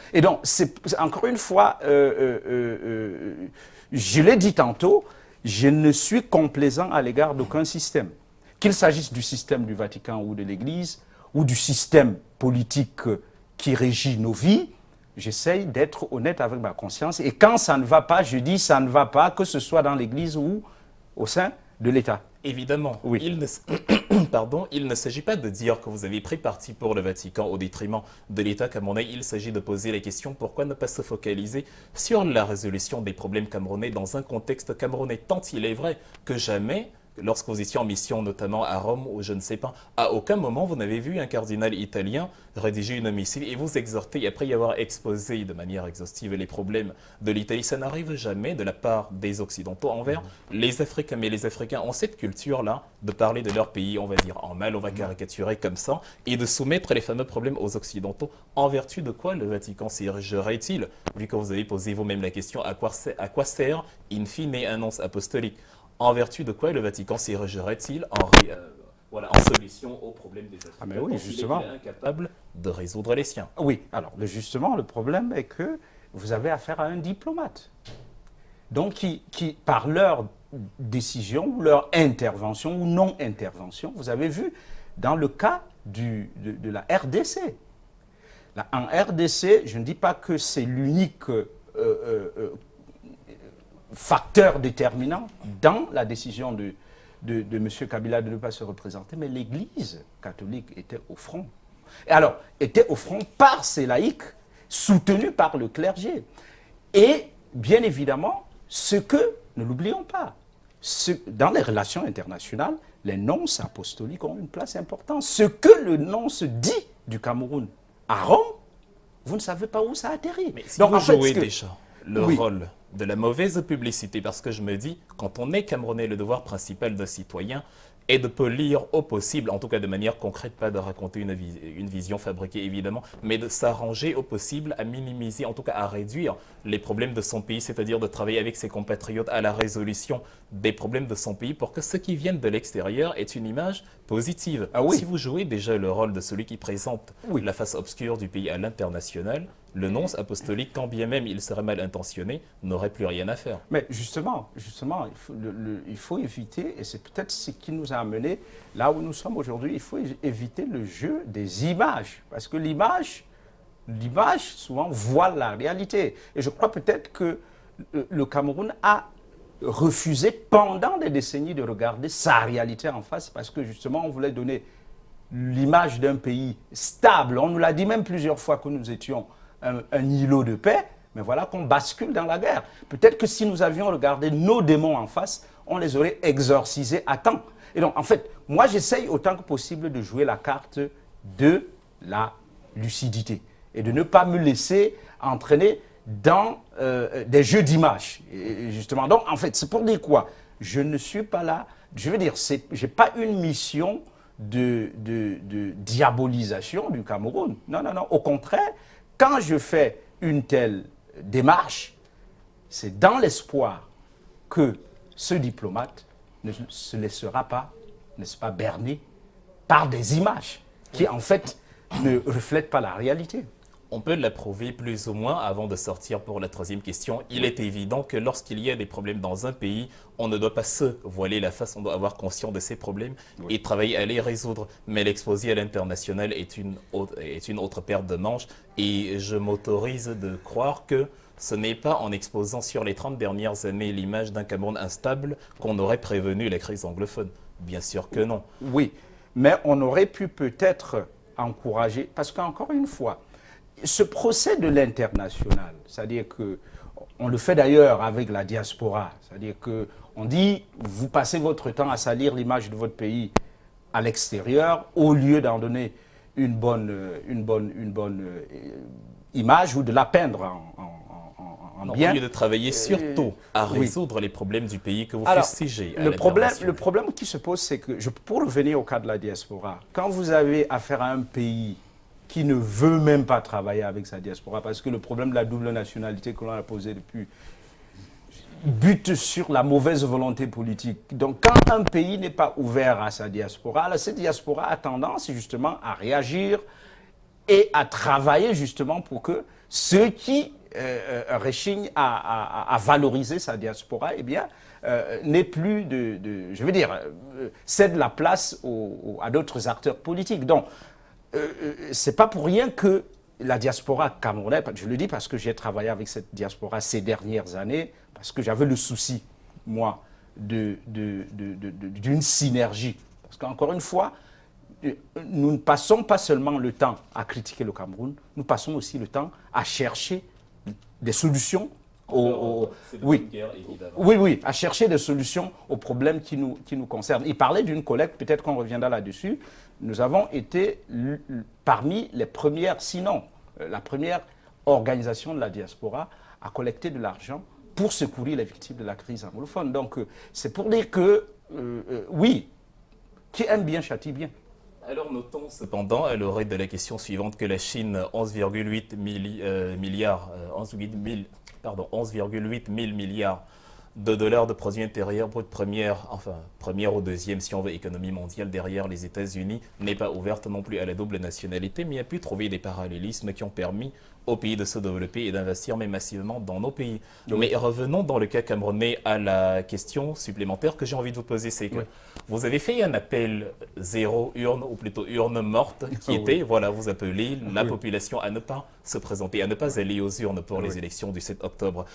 encore une fois, je l'ai dit tantôt, je ne suis complaisant à l'égard d'aucun système. Qu'il s'agisse du système du Vatican ou de l'Église, ou du système politique qui régit nos vies, j'essaye d'être honnête avec ma conscience. Et quand ça ne va pas, je dis ça ne va pas, que ce soit dans l'Église ou au sein de l'État. Évidemment, il ne s'agit pas de dire que vous avez pris parti pour le Vatican au détriment de l'État camerounais. Il s'agit de poser la question, pourquoi ne pas se focaliser sur la résolution des problèmes camerounais dans un contexte camerounais, tant il est vrai que jamais, lorsque vous étiez en mission notamment à Rome ou je ne sais pas, à aucun moment vous n'avez vu un cardinal italien rédiger une missive et vous exhorter, après y avoir exposé de manière exhaustive les problèmes de l'Italie. Ça n'arrive jamais de la part des Occidentaux envers les Africains. Mais les Africains ont cette culture-là de parler de leur pays, on va dire en mal, on va caricaturer comme ça, et de soumettre les fameux problèmes aux Occidentaux. En vertu de quoi le Vatican s'érigerait-il? Vu que vous avez posé vous-même la question, à quoi sert in fine un nonce apostolique? En vertu de quoi le Vatican s'érigerait-il en solution aux problèmes des Africains? Mais oui, justement. Il est incapable de résoudre les siens. Oui, alors justement, le problème est que vous avez affaire à un diplomate. Donc, qui par leur décision, ou leur intervention ou non-intervention, vous avez vu dans le cas de la RDC. En RDC, je ne dis pas que c'est l'unique facteur déterminant dans la décision de M. Kabila de ne pas se représenter, mais l'Église catholique était au front. Et alors, était au front par ses laïcs, soutenus par le clergé. Et, bien évidemment, ce que, ne l'oublions pas, dans les relations internationales, les nonces apostoliques ont une place importante. Ce que le nonce dit du Cameroun à Rome, vous ne savez pas où ça atterrit. Mais si donc, vous jouez déjà le rôle de la mauvaise publicité, parce que je me dis, quand on est Camerounais, le devoir principal d'un citoyen est de polir au possible, en tout cas de manière concrète, pas de raconter une vision fabriquée évidemment, mais de s'arranger au possible à minimiser, en tout cas à réduire les problèmes de son pays, c'est-à-dire de travailler avec ses compatriotes à la résolution des problèmes de son pays pour que ceux qui viennent de l'extérieur aient une image positive. Ah oui. Si vous jouez déjà le rôle de celui qui présente la face obscure du pays à l'international, le nonce apostolique, quand bien même il serait mal intentionné, n'aurait plus rien à faire. Mais justement, il faut éviter, et c'est peut-être ce qui nous a amené là où nous sommes aujourd'hui, il faut éviter le jeu des images. Parce que l'image, souvent, voile la réalité. Et je crois peut-être que le Cameroun a refusé pendant des décennies de regarder sa réalité en face, parce que justement, on voulait donner l'image d'un pays stable. On nous l'a dit même plusieurs fois que nous étions un îlot de paix, mais voilà qu'on bascule dans la guerre. Peut-être que si nous avions regardé nos démons en face, on les aurait exorcisés à temps. Et donc, en fait, moi, j'essaye autant que possible de jouer la carte de la lucidité et de ne pas me laisser entraîner dans des jeux d'images. Justement, donc, en fait, c'est pour dire quoi? Je ne suis pas là, je veux dire, je n'ai pas une mission de diabolisation du Cameroun. Non, non, non. Au contraire, quand je fais une telle démarche, c'est dans l'espoir que ce diplomate ne se laissera pas, n'est-ce pas, berner par des images qui, en fait, ne reflètent pas la réalité. On peut l'approuver plus ou moins avant de sortir pour la troisième question. Il est évident que lorsqu'il y a des problèmes dans un pays, on ne doit pas se voiler la face, on doit avoir conscience de ces problèmes et travailler à les résoudre. Mais l'exposer à l'international est une autre paire de manches et je m'autorise de croire que ce n'est pas en exposant sur les 30 dernières années l'image d'un Cameroun instable qu'on aurait prévenu la crise anglophone. Bien sûr que non. Oui, mais on aurait pu peut-être encourager, parce qu'encore une fois, ce procès de l'international, c'est-à-dire que, on le fait d'ailleurs avec la diaspora, c'est-à-dire qu'on dit, vous passez votre temps à salir l'image de votre pays à l'extérieur, au lieu d'en donner une bonne image ou de la peindre en bien. Au lieu de travailler surtout à résoudre les problèmes du pays que vous fustigez. Le problème qui se pose, c'est que, pour revenir au cas de la diaspora, quand vous avez affaire à un pays qui ne veut même pas travailler avec sa diaspora, parce que le problème de la double nationalité que l'on a posé depuis bute sur la mauvaise volonté politique. Donc quand un pays n'est pas ouvert à sa diaspora, alors cette diaspora a tendance justement à réagir et à travailler justement pour que ceux qui rechignent à valoriser sa diaspora, eh bien, n'aient plus je veux dire, cèdent la place à d'autres acteurs politiques. Donc, c'est pas pour rien que la diaspora camerounaise, je le dis parce que j'ai travaillé avec cette diaspora ces dernières années, parce que j'avais le souci, moi, d'une synergie. Parce qu'encore une fois, nous ne passons pas seulement le temps à critiquer le Cameroun, nous passons aussi le temps à chercher des solutions à chercher des solutions aux problèmes qui nous concernent. Il parlait d'une collecte, peut-être qu'on reviendra là-dessus. Nous avons été parmi les premières, sinon la première organisation de la diaspora à collecter de l'argent pour secourir les victimes de la crise anglophone. Donc c'est pour dire que, oui, qui aime bien châtie bien. Alors notons cependant, à l'oreille de la question suivante, que la Chine, 11,8 milliards de dollars de produits intérieurs brut première ou deuxième, si on veut, économie mondiale derrière les États-Unis, n'est pas ouverte non plus à la double nationalité, mais a pu trouver des parallélismes qui ont permis aux pays de se développer et d'investir même massivement dans nos pays. Oui. Mais revenons dans le cas camerounais à la question supplémentaire que j'ai envie de vous poser, c'est que vous avez fait un appel zéro urne, ou plutôt urne morte, qui était, voilà, vous appelez la population à ne pas se présenter, à ne pas aller aux urnes pour les élections du 7 octobre.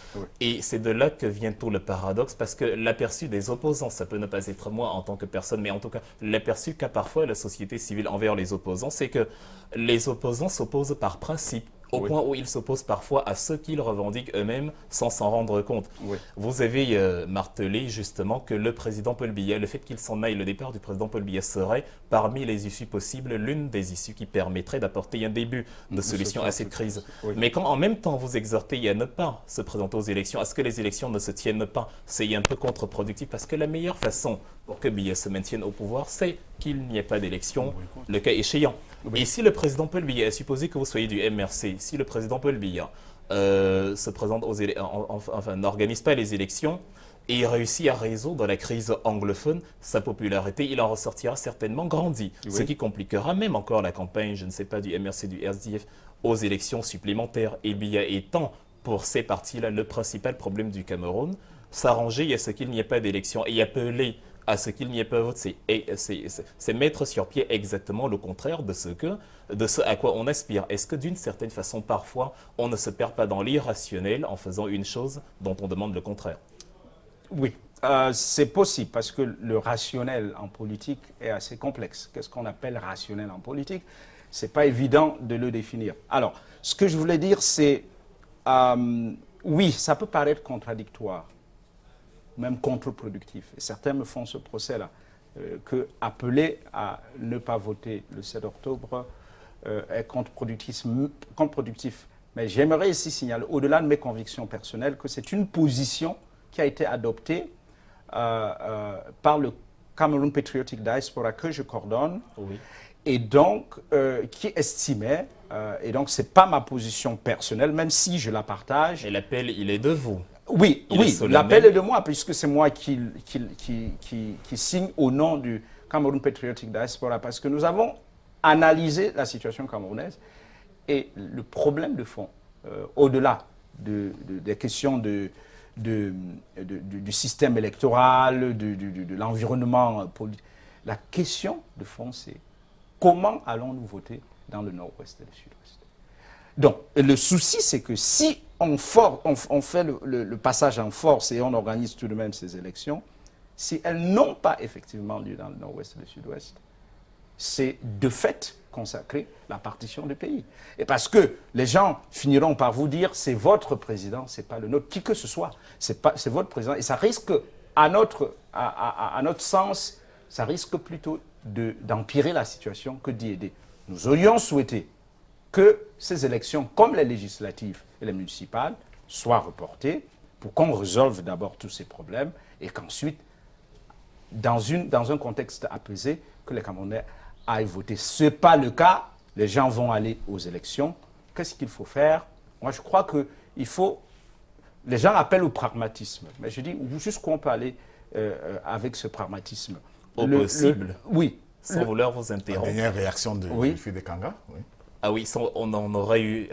Et c'est de là que vient tout le paradoxe, parce que l'aperçu des opposants, ça peut ne pas être moi en tant que personne, mais en tout cas, l'aperçu qu'a parfois la société civile envers les opposants, c'est que les opposants s'opposent par principe au point où ils s'opposent parfois à ce qu'ils revendiquent eux-mêmes sans s'en rendre compte. Vous avez martelé justement que le président Paul Biya, le fait qu'il s'en aille, le départ du président Paul Biya serait parmi les issues possibles, l'une des issues qui permettrait d'apporter un début de solution à cette crise. Mais quand en même temps vous exhortez à ne pas se présenter aux élections, à ce que les élections ne se tiennent pas, c'est un peu contre-productif parce que la meilleure façon pour que Biya se maintienne au pouvoir, c'est qu'il n'y ait pas d'élection, le cas échéant. Et si le président Paul Biya, supposé que vous soyez du MRC, si le président Paul Biya se présente n'organise pas les élections et réussit à résoudre la crise anglophone, sa popularité, il en ressortira certainement grandi. Ce qui compliquera même encore la campagne, je ne sais pas, du MRC, du SDF, aux élections supplémentaires. Et Biya étant, pour ces partis-là, le principal problème du Cameroun, s'arranger à ce qu'il n'y ait pas d'élection et appeler à ce qu'il n'y ait pas vote, c'est mettre sur pied exactement le contraire de ce à quoi on aspire. Est-ce que d'une certaine façon, parfois, on ne se perd pas dans l'irrationnel en faisant une chose dont on demande le contraire? Oui, c'est possible parce que le rationnel en politique est assez complexe. Qu'est-ce qu'on appelle rationnel en politique? Ce n'est pas évident de le définir. Alors, ce que je voulais dire, c'est, oui, ça peut paraître contradictoire, même contre-productif. Et certains me font ce procès-là, que appeler à ne pas voter le 7 octobre est contre-productif. Mais j'aimerais ici signaler, au-delà de mes convictions personnelles, que c'est une position qui a été adoptée par le Cameroun Patriotic Diaspora que je coordonne, et donc qui estimait, et donc c'est pas ma position personnelle, même si je la partage. Et l'appel, il est de vous. Oui, l'appel est de moi, puisque c'est moi qui signe au nom du Cameroun Patriotic Diaspora, parce que nous avons analysé la situation camerounaise et le problème de fond, au-delà des questions du système électoral, de l'environnement politique, la question de fond, c'est comment allons-nous voter dans le nord-ouest et le sud-ouest? Donc, le souci, c'est que si on fait le passage en force et on organise tout de même ces élections, si elles n'ont pas effectivement lieu dans le nord-ouest et le sud-ouest, c'est de fait consacrer la partition du pays. Et parce que les gens finiront par vous dire, c'est votre président, c'est pas le nôtre, qui que ce soit, c'est votre président. Et ça risque, à notre sens, ça risque plutôt d'empirer la situation que d'y aider. Nous aurions souhaité que ces élections, comme les législatives et les municipales, soient reportées pour qu'on résolve d'abord tous ces problèmes et qu'ensuite, dans un contexte apaisé, que les Camerounais aillent voter. Ce n'est pas le cas. Les gens vont aller aux élections. Qu'est-ce qu'il faut faire? Moi, je crois qu'il faut... Les gens appellent au pragmatisme. Mais je dis, jusqu'où on peut aller avec ce pragmatisme? Au possible. Oui. Sans vouloir vous interrompre. La dernière réaction de Fede Kanga. Ah oui, on en aurait eu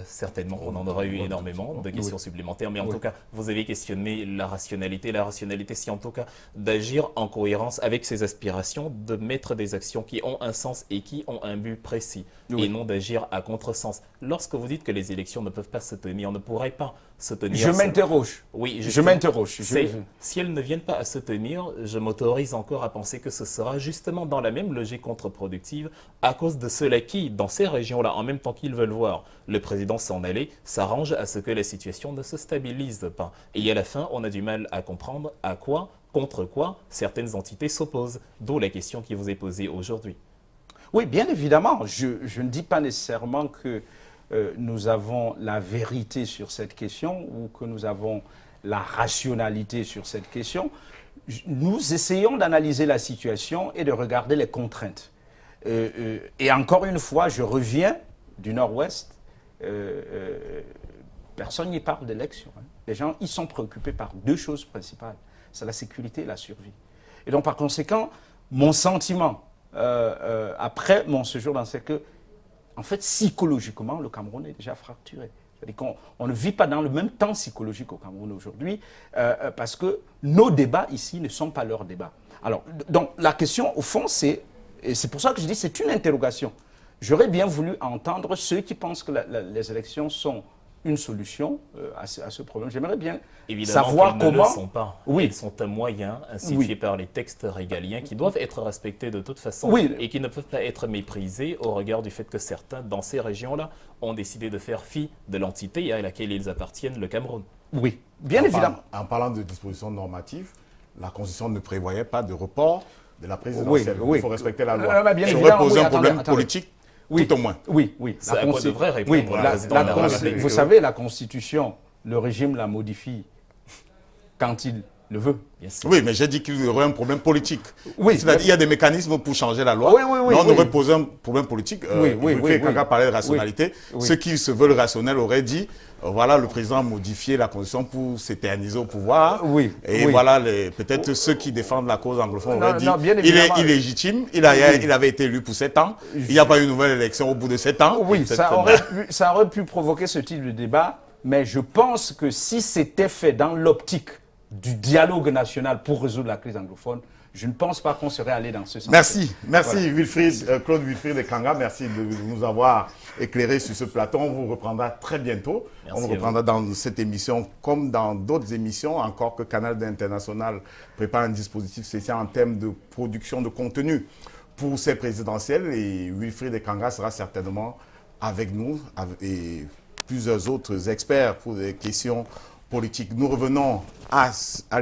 certainement, on en aurait eu énormément de questions supplémentaires, mais en tout cas, vous avez questionné la rationalité. La rationalité, c'est en tout cas d'agir en cohérence avec ses aspirations, de mettre des actions qui ont un sens et qui ont un but précis, et non d'agir à contresens. Lorsque vous dites que les élections ne peuvent pas se tenir, ne pourraient pas se tenir... Je m'interroge. Oui, je m'interroge. Si elles ne viennent pas à se tenir, je m'autorise encore à penser que ce sera justement dans la même logique contre-productive à cause de ceux-là qui, dans ces régions-là, en même temps qu'ils veulent voir le président s'en aller, s'arrangent à ce que la situation ne se stabilise pas. Et à la fin, on a du mal à comprendre à quoi, contre quoi, certaines entités s'opposent. D'où la question qui vous est posée aujourd'hui. Oui, bien évidemment. Je ne dis pas nécessairement que nous avons la vérité sur cette question ou que nous avons la rationalité sur cette question. Nous essayons d'analyser la situation et de regarder les contraintes. Et encore une fois, je reviens du Nord-Ouest. Personne n'y parle d'élection. Les gens, ils sont préoccupés par deux choses principales. C'est la sécurité et la survie. Et donc, par conséquent, mon sentiment, après mon séjour dans c'est que, en fait, psychologiquement, le Cameroun est déjà fracturé. C'est-à-dire qu'on ne vit pas dans le même temps psychologique au Cameroun aujourd'hui, parce que nos débats ici ne sont pas leurs débats. Alors, donc, la question, au fond, c'est, et c'est pour ça que je dis, c'est une interrogation. J'aurais bien voulu entendre ceux qui pensent que les élections sont une solution à ce problème. J'aimerais bien évidemment savoir comment... ne le sont pas. Oui. Ils sont un moyen institué par les textes régaliens qui doivent être respectés de toute façon et qui ne peuvent pas être méprisés au regard du fait que certains, dans ces régions-là, ont décidé de faire fi de l'entité à laquelle ils appartiennent, le Cameroun. Oui, bien évidemment. En parlant de dispositions normatives, la Constitution ne prévoyait pas de report de la présidentielle. Il faut respecter la loi. Ça aurait posé un problème politique. Tout au moins. Oui. Ça devrait répondre. Vous savez, la Constitution, le régime la modifie quand il le veut. Oui, mais j'ai dit qu'il y aurait un problème politique. Oui, c'est-à-dire qu'il y a des mécanismes pour changer la loi. Mais on aurait posé un problème politique. Kanga parlait de rationalité. Ceux qui se veulent rationnels auraient dit, voilà, le président a modifié la Constitution pour s'éterniser au pouvoir. Et voilà, peut-être ceux qui défendent la cause anglophone auraient dit, il est illégitime, il avait été élu pour 7 ans, il n'y a pas eu une nouvelle élection au bout de 7 ans. Oui, ça aurait pu provoquer ce type de débat, mais je pense que si c'était fait dans l'optique du dialogue national pour résoudre la crise anglophone, je ne pense pas qu'on serait allé dans ce sens. Merci voilà. Claude Wilfried de Kanga, merci de nous avoir éclairé sur ce plateau. On vous reprendra très bientôt. On vous reprendra dans cette émission comme dans d'autres émissions, encore que Canal D International prépare un dispositif spécial en termes de production de contenu pour ces présidentielles et Wilfried de Kanga sera certainement avec nous et plusieurs autres experts pour des questions politique. Nous revenons à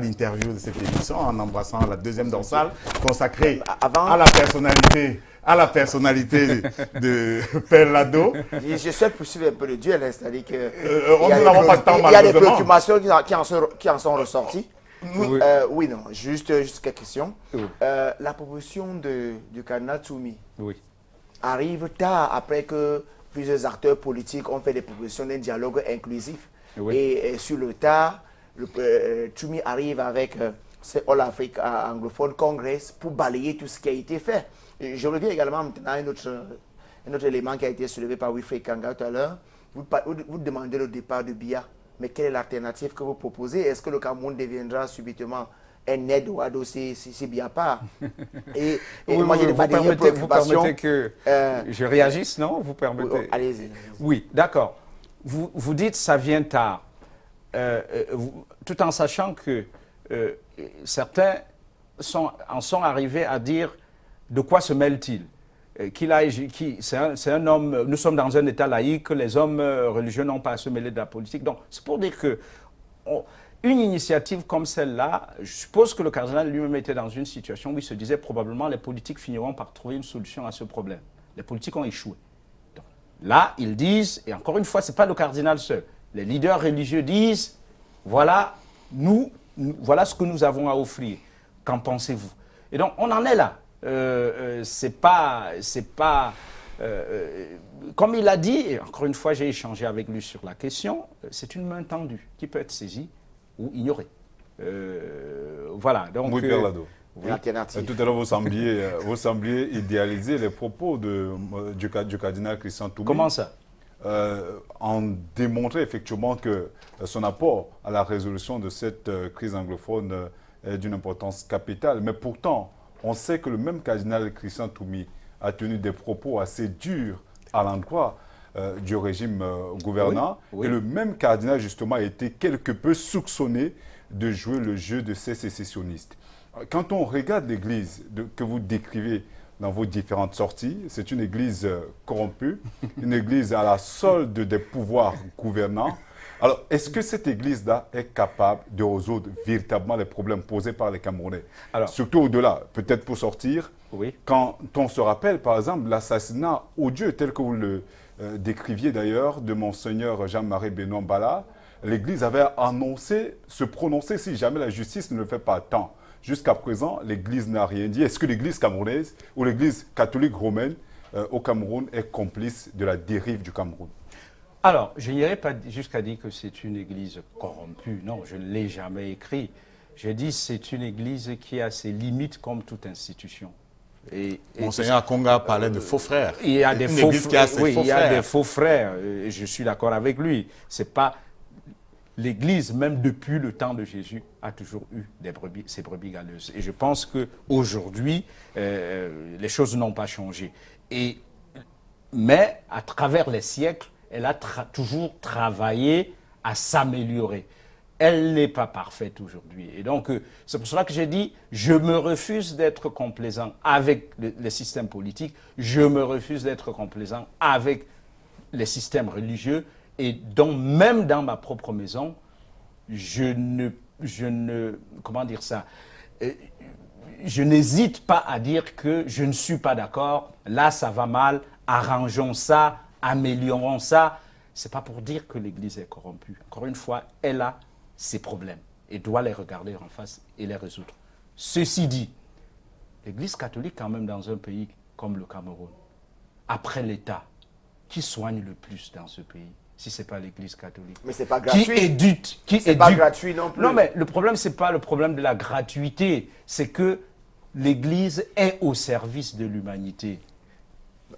l'interview de cette émission en embrassant la deuxième dorsale consacrée à la personnalité de Père Lado. Je souhaite poursuivre un peu le duel, c'est-à-dire que n'avons pas de temps, il y a des préoccupations qui en sont ressorties. Oui, non, juste quelques questions. La proposition du candidat Toumi arrive tard après que plusieurs acteurs politiques ont fait des propositions d'un dialogue inclusif. Et sur le tard, Toumi arrive avec ce All Africa Anglophone Congress pour balayer tout ce qui a été fait. Je reviens également maintenant à un autre élément qui a été soulevé par Wilfried Kanga tout à l'heure. Vous demandez le départ de Biya, mais quelle est l'alternative que vous proposez? Est-ce que le Cameroun deviendra subitement un Edouard si Biya part? Moi, j'ai pas des préoccupations. Vous permettez que je réagisse, non? Vous permettez? Allez-y. Oui, d'accord. Vous dites ça vient tard, tout en sachant que certains en sont arrivés à dire de quoi se mêle-t-il. C'est un homme, nous sommes dans un État laïque, les hommes religieux n'ont pas à se mêler de la politique. Donc c'est pour dire que une initiative comme celle-là, je suppose que le cardinal lui-même était dans une situation où il se disait probablement les politiques finiront par trouver une solution à ce problème. Les politiques ont échoué. Là, ils disent, et encore une fois, ce n'est pas le cardinal seul, les leaders religieux disent, voilà, voilà ce que nous avons à offrir. Qu'en pensez-vous? Et donc, on en est là. Comme il a dit, et encore une fois, j'ai échangé avec lui sur la question, c'est une main tendue qui peut être saisie ou ignorée. Voilà. Donc, oui, Père Lado. Oui. Tout à l'heure, vous sembliez idéaliser les propos du cardinal Christian Toumi. Comment ça? En démontrant effectivement que son apport à la résolution de cette crise anglophone est d'une importance capitale. Mais pourtant, on sait que le même cardinal Christian Toumi a tenu des propos assez durs à l'endroit du régime gouvernant. Et le même cardinal, justement, a été quelque peu soupçonné de jouer le jeu de ces sécessionnistes. Quand on regarde l'Église que vous décrivez dans vos différentes sorties, c'est une Église corrompue, une Église à la solde des pouvoirs gouvernants. Alors, est-ce que cette Église-là est capable de résoudre véritablement les problèmes posés par les Camerounais? Alors, surtout au-delà, peut-être pour sortir, quand on se rappelle, par exemple, l'assassinat odieux, tel que vous le décriviez d'ailleurs, de Monseigneur Jean-Marie Benoît Mbala, l'Église avait annoncé se prononcer si jamais la justice ne le fait pas tant. Jusqu'à présent, l'Église n'a rien dit. Est-ce que l'Église camerounaise ou l'Église catholique romaine au Cameroun est complice de la dérive du Cameroun? Alors, je n'irai pas jusqu'à dire que c'est une Église corrompue. Non, je ne l'ai jamais écrit. J'ai dit que c'est une Église qui a ses limites comme toute institution. Monseigneur Konga parlait de faux frères. Il y a des faux frères. Oui, il y a des faux frères. Je suis d'accord avec lui. C'est pas... L'Église, même depuis le temps de Jésus, a toujours eu ses brebis galeuses. Et je pense qu'aujourd'hui, les choses n'ont pas changé. Mais à travers les siècles, elle a toujours travaillé à s'améliorer. Elle n'est pas parfaite aujourd'hui. Et donc, c'est pour cela que j'ai dit, je me refuse d'être complaisant avec les systèmes politiques, je me refuse d'être complaisant avec les systèmes religieux, et donc même dans ma propre maison, je ne comment dire ça, je n'hésite pas à dire que je ne suis pas d'accord, là ça va mal, arrangeons ça, améliorons ça. Ce n'est pas pour dire que l'Église est corrompue. Encore une fois, elle a ses problèmes et doit les regarder en face et les résoudre. Ceci dit, l'Église catholique, quand même, dans un pays comme le Cameroun, après l'État, qui soigne le plus dans ce pays, si ce n'est pas l'Église catholique? Mais ce n'est pas gratuit. Qui éduque, c'est pas gratuit non plus. Non, mais le problème, ce n'est pas le problème de la gratuité, c'est que l'Église est au service de l'humanité.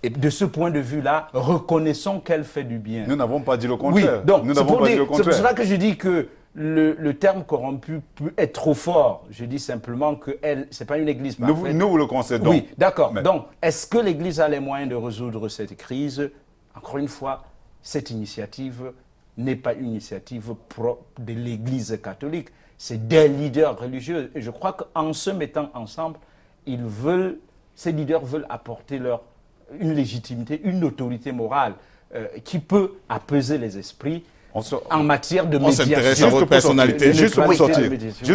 Et de ce point de vue-là, reconnaissons qu'elle fait du bien. Nous n'avons pas dit le contraire. Oui, donc c'est pour cela que je dis que le terme corrompu peut être trop fort. Je dis simplement que ce n'est pas une église parfaite. Nous le concédons. Oui, d'accord. Mais... Donc, est-ce que l'église a les moyens de résoudre cette crise? Encore une fois, cette initiative n'est pas une initiative propre de l'église catholique. C'est des leaders religieux. Et je crois qu'en se mettant ensemble, ces leaders veulent apporter une légitimité, une autorité morale qui peut apaiser les esprits en matière de médiation. On s'intéresse à votre personnalité. Juste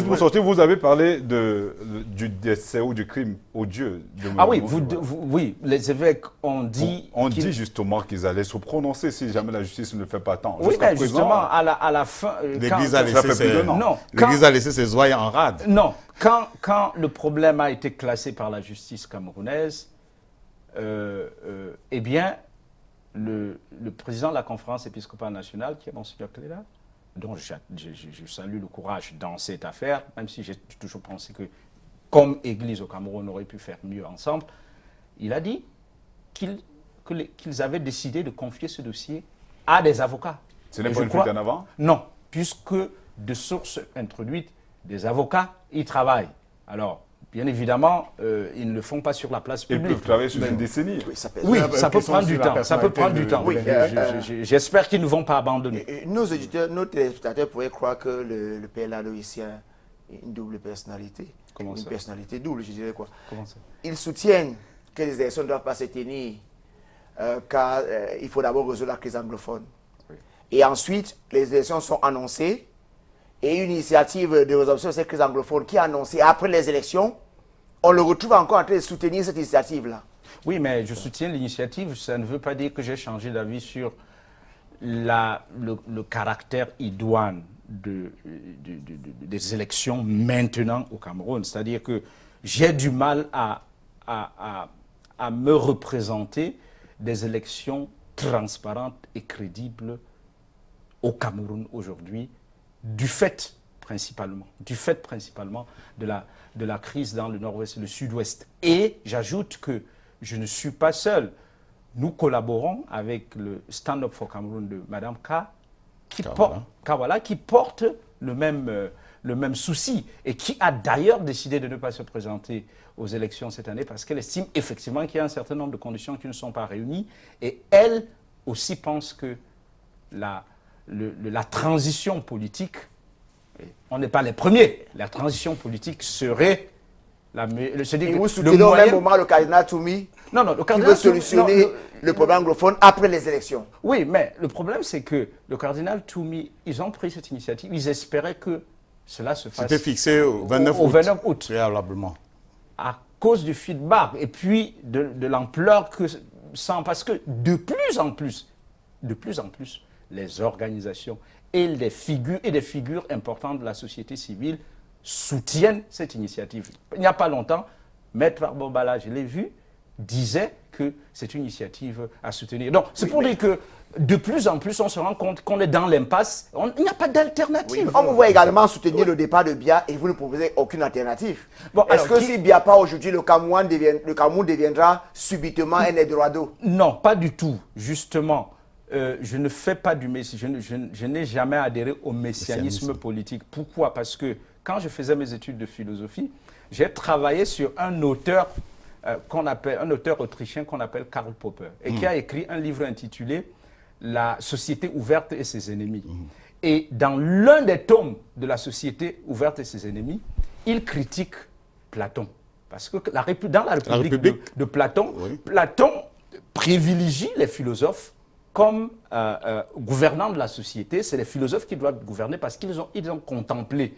pour sortir, vous avez parlé du décès ou du crime odieux. Ah oui, oui, les évêques ont dit... On dit justement qu'ils allaient se prononcer si jamais la justice ne fait pas tant. Oui, mais justement, à la fin... L'Église a laissé ses oies en rade. Non, quand le problème a été classé par la justice camerounaise, eh bien, le président de la conférence épiscopale nationale, qui est Monseigneur Cléla, dont je salue le courage dans cette affaire, même si j'ai toujours pensé que, comme Église au Cameroun, on aurait pu faire mieux ensemble, il a dit qu'ils avaient décidé de confier ce dossier à des avocats. Ce n'est pas une fuite en avant? Non, puisque de sources introduites, des avocats y travaillent. Alors, bien évidemment, ils ne le font pas sur la place publique. Ils peuvent travailler sur une décennie. Oui, ça peut prendre du temps. Ça peut prendre du temps. J'espère qu'ils ne vont pas abandonner. Nos auditeurs, nos téléspectateurs pourraient croire que le père Lado ici a une double personnalité. Comment ça? Une personnalité double, je dirais quoi. Comment ça? Ils soutiennent que les élections ne doivent pas se tenir car il faut d'abord résoudre la crise anglophone. Oui. Et ensuite, les élections sont annoncées. Et une initiative de résolution de cette crise anglophone qui est annoncée après les élections, on le retrouve encore en train de soutenir cette initiative-là. Oui, mais je soutiens l'initiative. Ça ne veut pas dire que j'ai changé d'avis sur le caractère idoine des élections maintenant au Cameroun. C'est-à-dire que j'ai du mal à me représenter des élections transparentes et crédibles au Cameroun aujourd'hui, du fait principalement de la crise dans le nord-ouest et le sud-ouest. Et j'ajoute que je ne suis pas seul. Nous collaborons avec le Stand Up for Cameroun de Mme Kawala, qui porte le même souci et qui a d'ailleurs décidé de ne pas se présenter aux élections cette année parce qu'elle estime effectivement qu'il y a un certain nombre de conditions qui ne sont pas réunies. Et elle aussi pense que la transition politique, on n'est pas les premiers, la transition politique serait et vous soutenez au même moment le cardinal Toumi le cardinal qui veut solutionner le problème anglophone après les élections. Oui, mais le problème c'est que le cardinal Toumi, ils ont pris cette initiative, ils espéraient que cela se fasse. C'était fixé au 29 août. Préalablement. À cause du feedback et puis de l'ampleur que ça, parce que de plus en plus, les organisations et des figures importantes de la société civile soutiennent cette initiative. Il n'y a pas longtemps, Maître Arbobala, je l'ai vu, disait que c'est une initiative à soutenir. Donc, c'est pour dire que de plus en plus, on se rend compte qu'on est dans l'impasse. Il n'y a pas d'alternative. On vous voit également soutenir le départ de Biya et vous ne proposez aucune alternative. Bon, est-ce que si Biya part aujourd'hui, le Cameroun deviendra subitement un Eldorado? Non, pas du tout. Justement, je ne fais pas du messianisme. Je n'ai jamais adhéré au messianisme politique. Pourquoi? Parce que quand je faisais mes études de philosophie, j'ai travaillé sur un auteur autrichien qu'on appelle Karl Popper et qui a écrit un livre intitulé la société ouverte et ses ennemis. Et dans l'un des tomes de la société ouverte et ses ennemis, il critique Platon. Parce que dans la République de Platon, Platon privilégie les philosophes comme gouvernants de la société. C'est les philosophes qui doivent gouverner parce qu'ils ont contemplé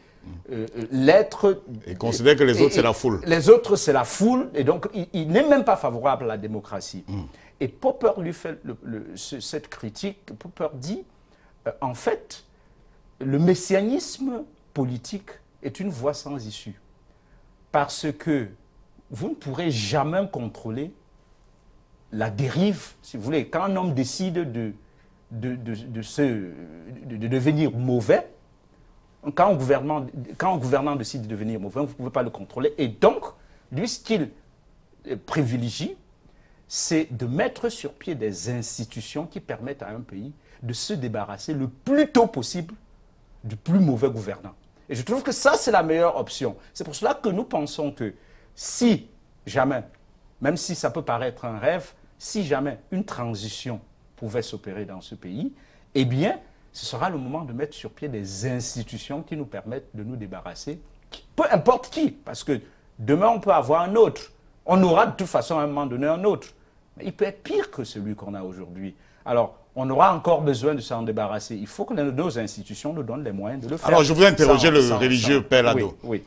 l'être. Et considèrent que les autres, c'est la foule. Les autres, c'est la foule. Et donc, il n'est même pas favorable à la démocratie. Et Popper lui fait cette critique. Popper dit, en fait, le messianisme politique est une voie sans issue. Parce que vous ne pourrez jamais contrôler la dérive, si vous voulez. Quand un homme décide de devenir mauvais, quand un gouvernant décide de devenir mauvais, vous ne pouvez pas le contrôler. Et donc, lui, ce qu'il privilégie, c'est de mettre sur pied des institutions qui permettent à un pays de se débarrasser le plus tôt possible du plus mauvais gouvernant. Et je trouve que ça, c'est la meilleure option. C'est pour cela que nous pensons que si jamais, même si ça peut paraître un rêve, si jamais une transition pouvait s'opérer dans ce pays, eh bien, ce sera le moment de mettre sur pied des institutions qui nous permettent de nous débarrasser, peu importe qui, parce que demain, on peut avoir un autre. On aura de toute façon à un moment donné un autre. Mais il peut être pire que celui qu'on a aujourd'hui. Alors, on aura encore besoin de s'en débarrasser. Il faut que nos institutions nous donnent les moyens de le faire. Alors, je voudrais interroger le religieux Père Lado. Oui.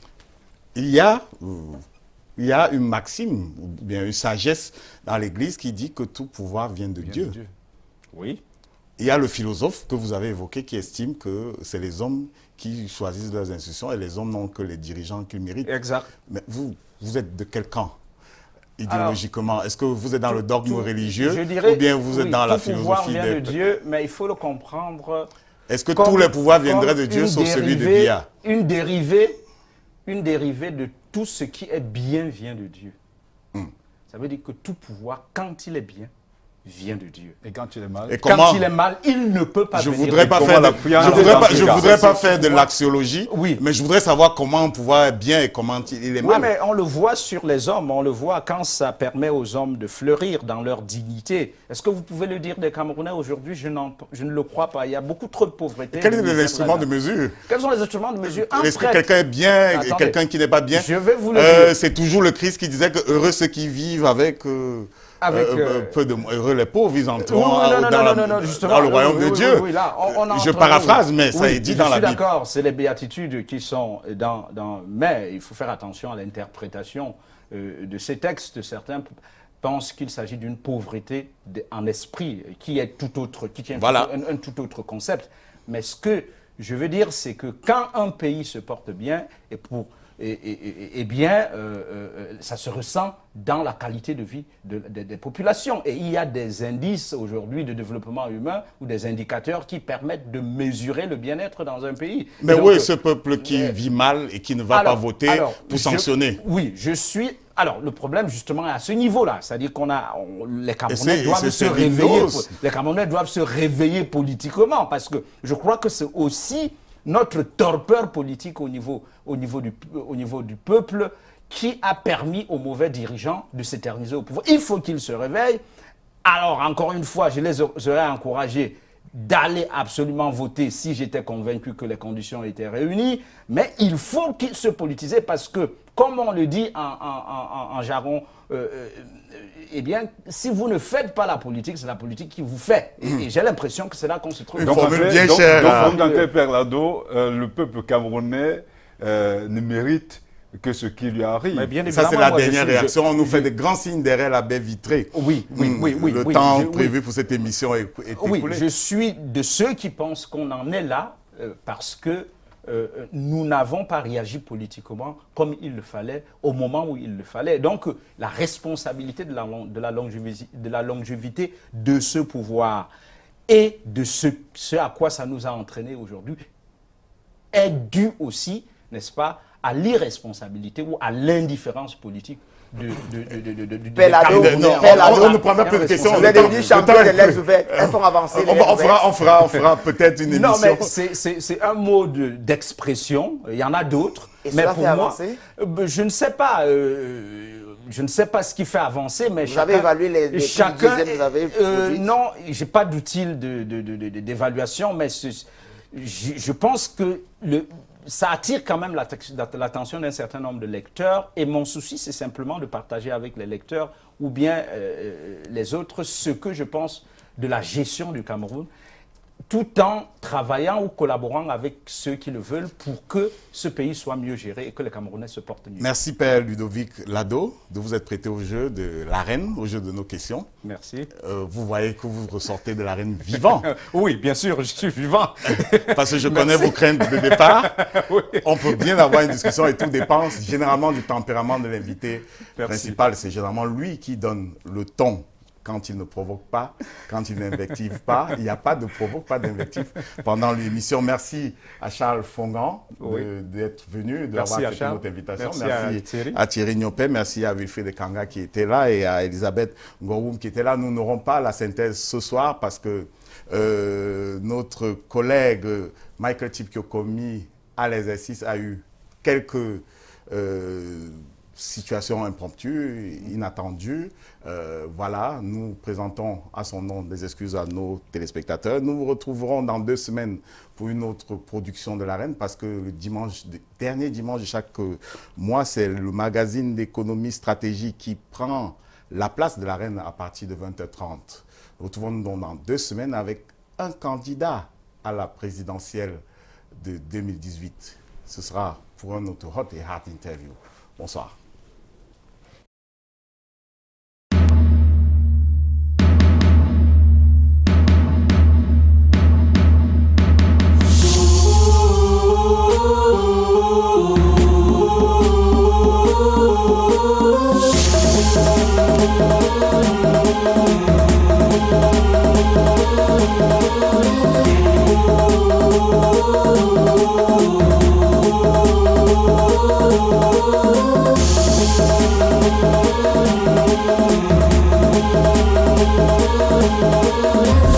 Il y a une maxime, ou bien une sagesse dans l'Église qui dit que tout pouvoir vient de Dieu. Oui. Il y a le philosophe que vous avez évoqué qui estime que c'est les hommes qui choisissent leurs institutions et les hommes n'ont que les dirigeants qu'ils méritent. Exact. Mais vous êtes de quel camp idéologiquement? Est-ce que vous êtes dans le dogme religieux ou bien vous êtes dans la philosophie? Tout pouvoir vient de Dieu, mais il faut le comprendre. Est-ce que tous les pouvoirs viendraient de Dieu sauf celui de Bia? Une dérivée de tout ce qui est bien vient de Dieu. Ça veut dire que tout pouvoir, quand il est bien, vient de Dieu. Et quand il est mal? Quand il est mal, il ne peut pas venir. Je voudrais pas faire de l'axiologie, mais je voudrais savoir comment un pouvoir est bien et comment il est mal. Oui, mais on le voit sur les hommes, on le voit quand ça permet aux hommes de fleurir dans leur dignité. Est-ce que vous pouvez le dire des Camerounais aujourd'hui? Je ne le crois pas. Il y a beaucoup trop de pauvreté. Quels sont les instruments de mesure? Quels sont les instruments de mesure? Est-ce que quelqu'un est bien et quelqu'un qui n'est pas bien? Je vais vous le dire. C'est toujours le Christ qui disait que heureux ceux qui vivent avec... peu de heureux les pauvres, ils entreront dans le royaume de Dieu. Je paraphrase, mais ça est dit dans la Bible. D'accord, c'est les béatitudes qui sont mais il faut faire attention à l'interprétation de ces textes. Certains pensent qu'il s'agit d'une pauvreté en esprit, qui est tout autre, qui tient un tout autre concept. Mais ce que je veux dire, c'est que quand un pays se porte bien, ça se ressent dans la qualité de vie des populations. Et il y a des indices aujourd'hui de développement humain ou des indicateurs qui permettent de mesurer le bien-être dans un pays. Mais oui, ce peuple qui vit mal et qui ne va pas voter pour sanctionner. Oui, je suis... Alors, le problème, justement, est à ce niveau-là. C'est-à-dire qu'on a... Les Camerounais doivent se réveiller. Les Camerounais doivent se réveiller politiquement parce que je crois que c'est aussi notre torpeur politique au niveau du peuple qui a permis aux mauvais dirigeants de s'éterniser au pouvoir. Il faut qu'ils se réveillent. Alors, encore une fois, je les aurais encouragés d'aller absolument voter si j'étais convaincu que les conditions étaient réunies. Mais il faut qu'ils se politisent parce que, comme on le dit en jargon, eh bien, si vous ne faites pas la politique, c'est la politique qui vous fait. Et j'ai l'impression que c'est là qu'on se trouve. Donc, Père Lado, le peuple camerounais ne mérite que ce qui lui arrive. Ça, c'est la dernière réaction. On nous fait des grands signes derrière la baie vitrée. Oui. Le temps prévu pour cette émission est écoulé. Oui, je suis de ceux qui pensent qu'on en est là parce que nous n'avons pas réagi politiquement comme il le fallait, au moment où il le fallait. Donc, la responsabilité de la longévité de ce pouvoir et de ce à quoi ça nous a entraîné aujourd'hui est due aussi, n'est-ce pas, à l'irresponsabilité ou à l'indifférence politique du on ne prend pas plus de questions. Vous êtes devenu champion des lèvres ouvertes. Elles font avancer les lèvres ouvertes. On fera peut-être une émission. Non, mais c'est un mot d'expression. Il y en a d'autres. Et cela fait avancer? Je ne sais pas. je ne sais pas ce qui fait avancer, mais vous avez évalué les chacun, vous avez non, j'ai pas d'outil d'évaluation, mais je pense que ça attire quand même l'attention d'un certain nombre de lecteurs. Et mon souci, c'est simplement de partager avec les lecteurs ou bien les autres ce que je pense de la gestion du Cameroun, tout en travaillant ou collaborant avec ceux qui le veulent pour que ce pays soit mieux géré et que les Camerounais se portent mieux. Merci Père Ludovic Lado de vous être prêté au jeu de l'arène, au jeu de nos questions. Merci. Vous voyez que vous ressortez de l'arène vivant. Oui, bien sûr, je suis vivant. Parce que je connais vos craintes de départ. Oui. On peut bien avoir une discussion et tout dépend généralement du tempérament de l'invité principal. C'est généralement lui qui donne le ton. Quand il ne provoque pas, quand il n'invective pas, il n'y a pas de provoque, pas d'invective pendant l'émission. Merci à Charles Fongan d'être venu, d'avoir accepté notre invitation. Merci à Thierry Niopé, merci à Wilfried Kanga qui était là et à Elisabeth Ngoroum qui était là. Nous n'aurons pas la synthèse ce soir parce que notre collègue Michael Tipkiokomi à l'exercice a eu quelques situation impromptue, inattendue. Voilà, nous présentons à son nom des excuses à nos téléspectateurs. Nous vous retrouverons dans 2 semaines pour une autre production de l'Arène parce que le dernier dimanche de chaque mois, c'est le magazine d'économie stratégique qui prend la place de l'Arène à partir de 20h30. Nous retrouvons donc dans 2 semaines avec un candidat à la présidentielle de 2018. Ce sera pour un autre Hot et Hard interview. Bonsoir. Yeah.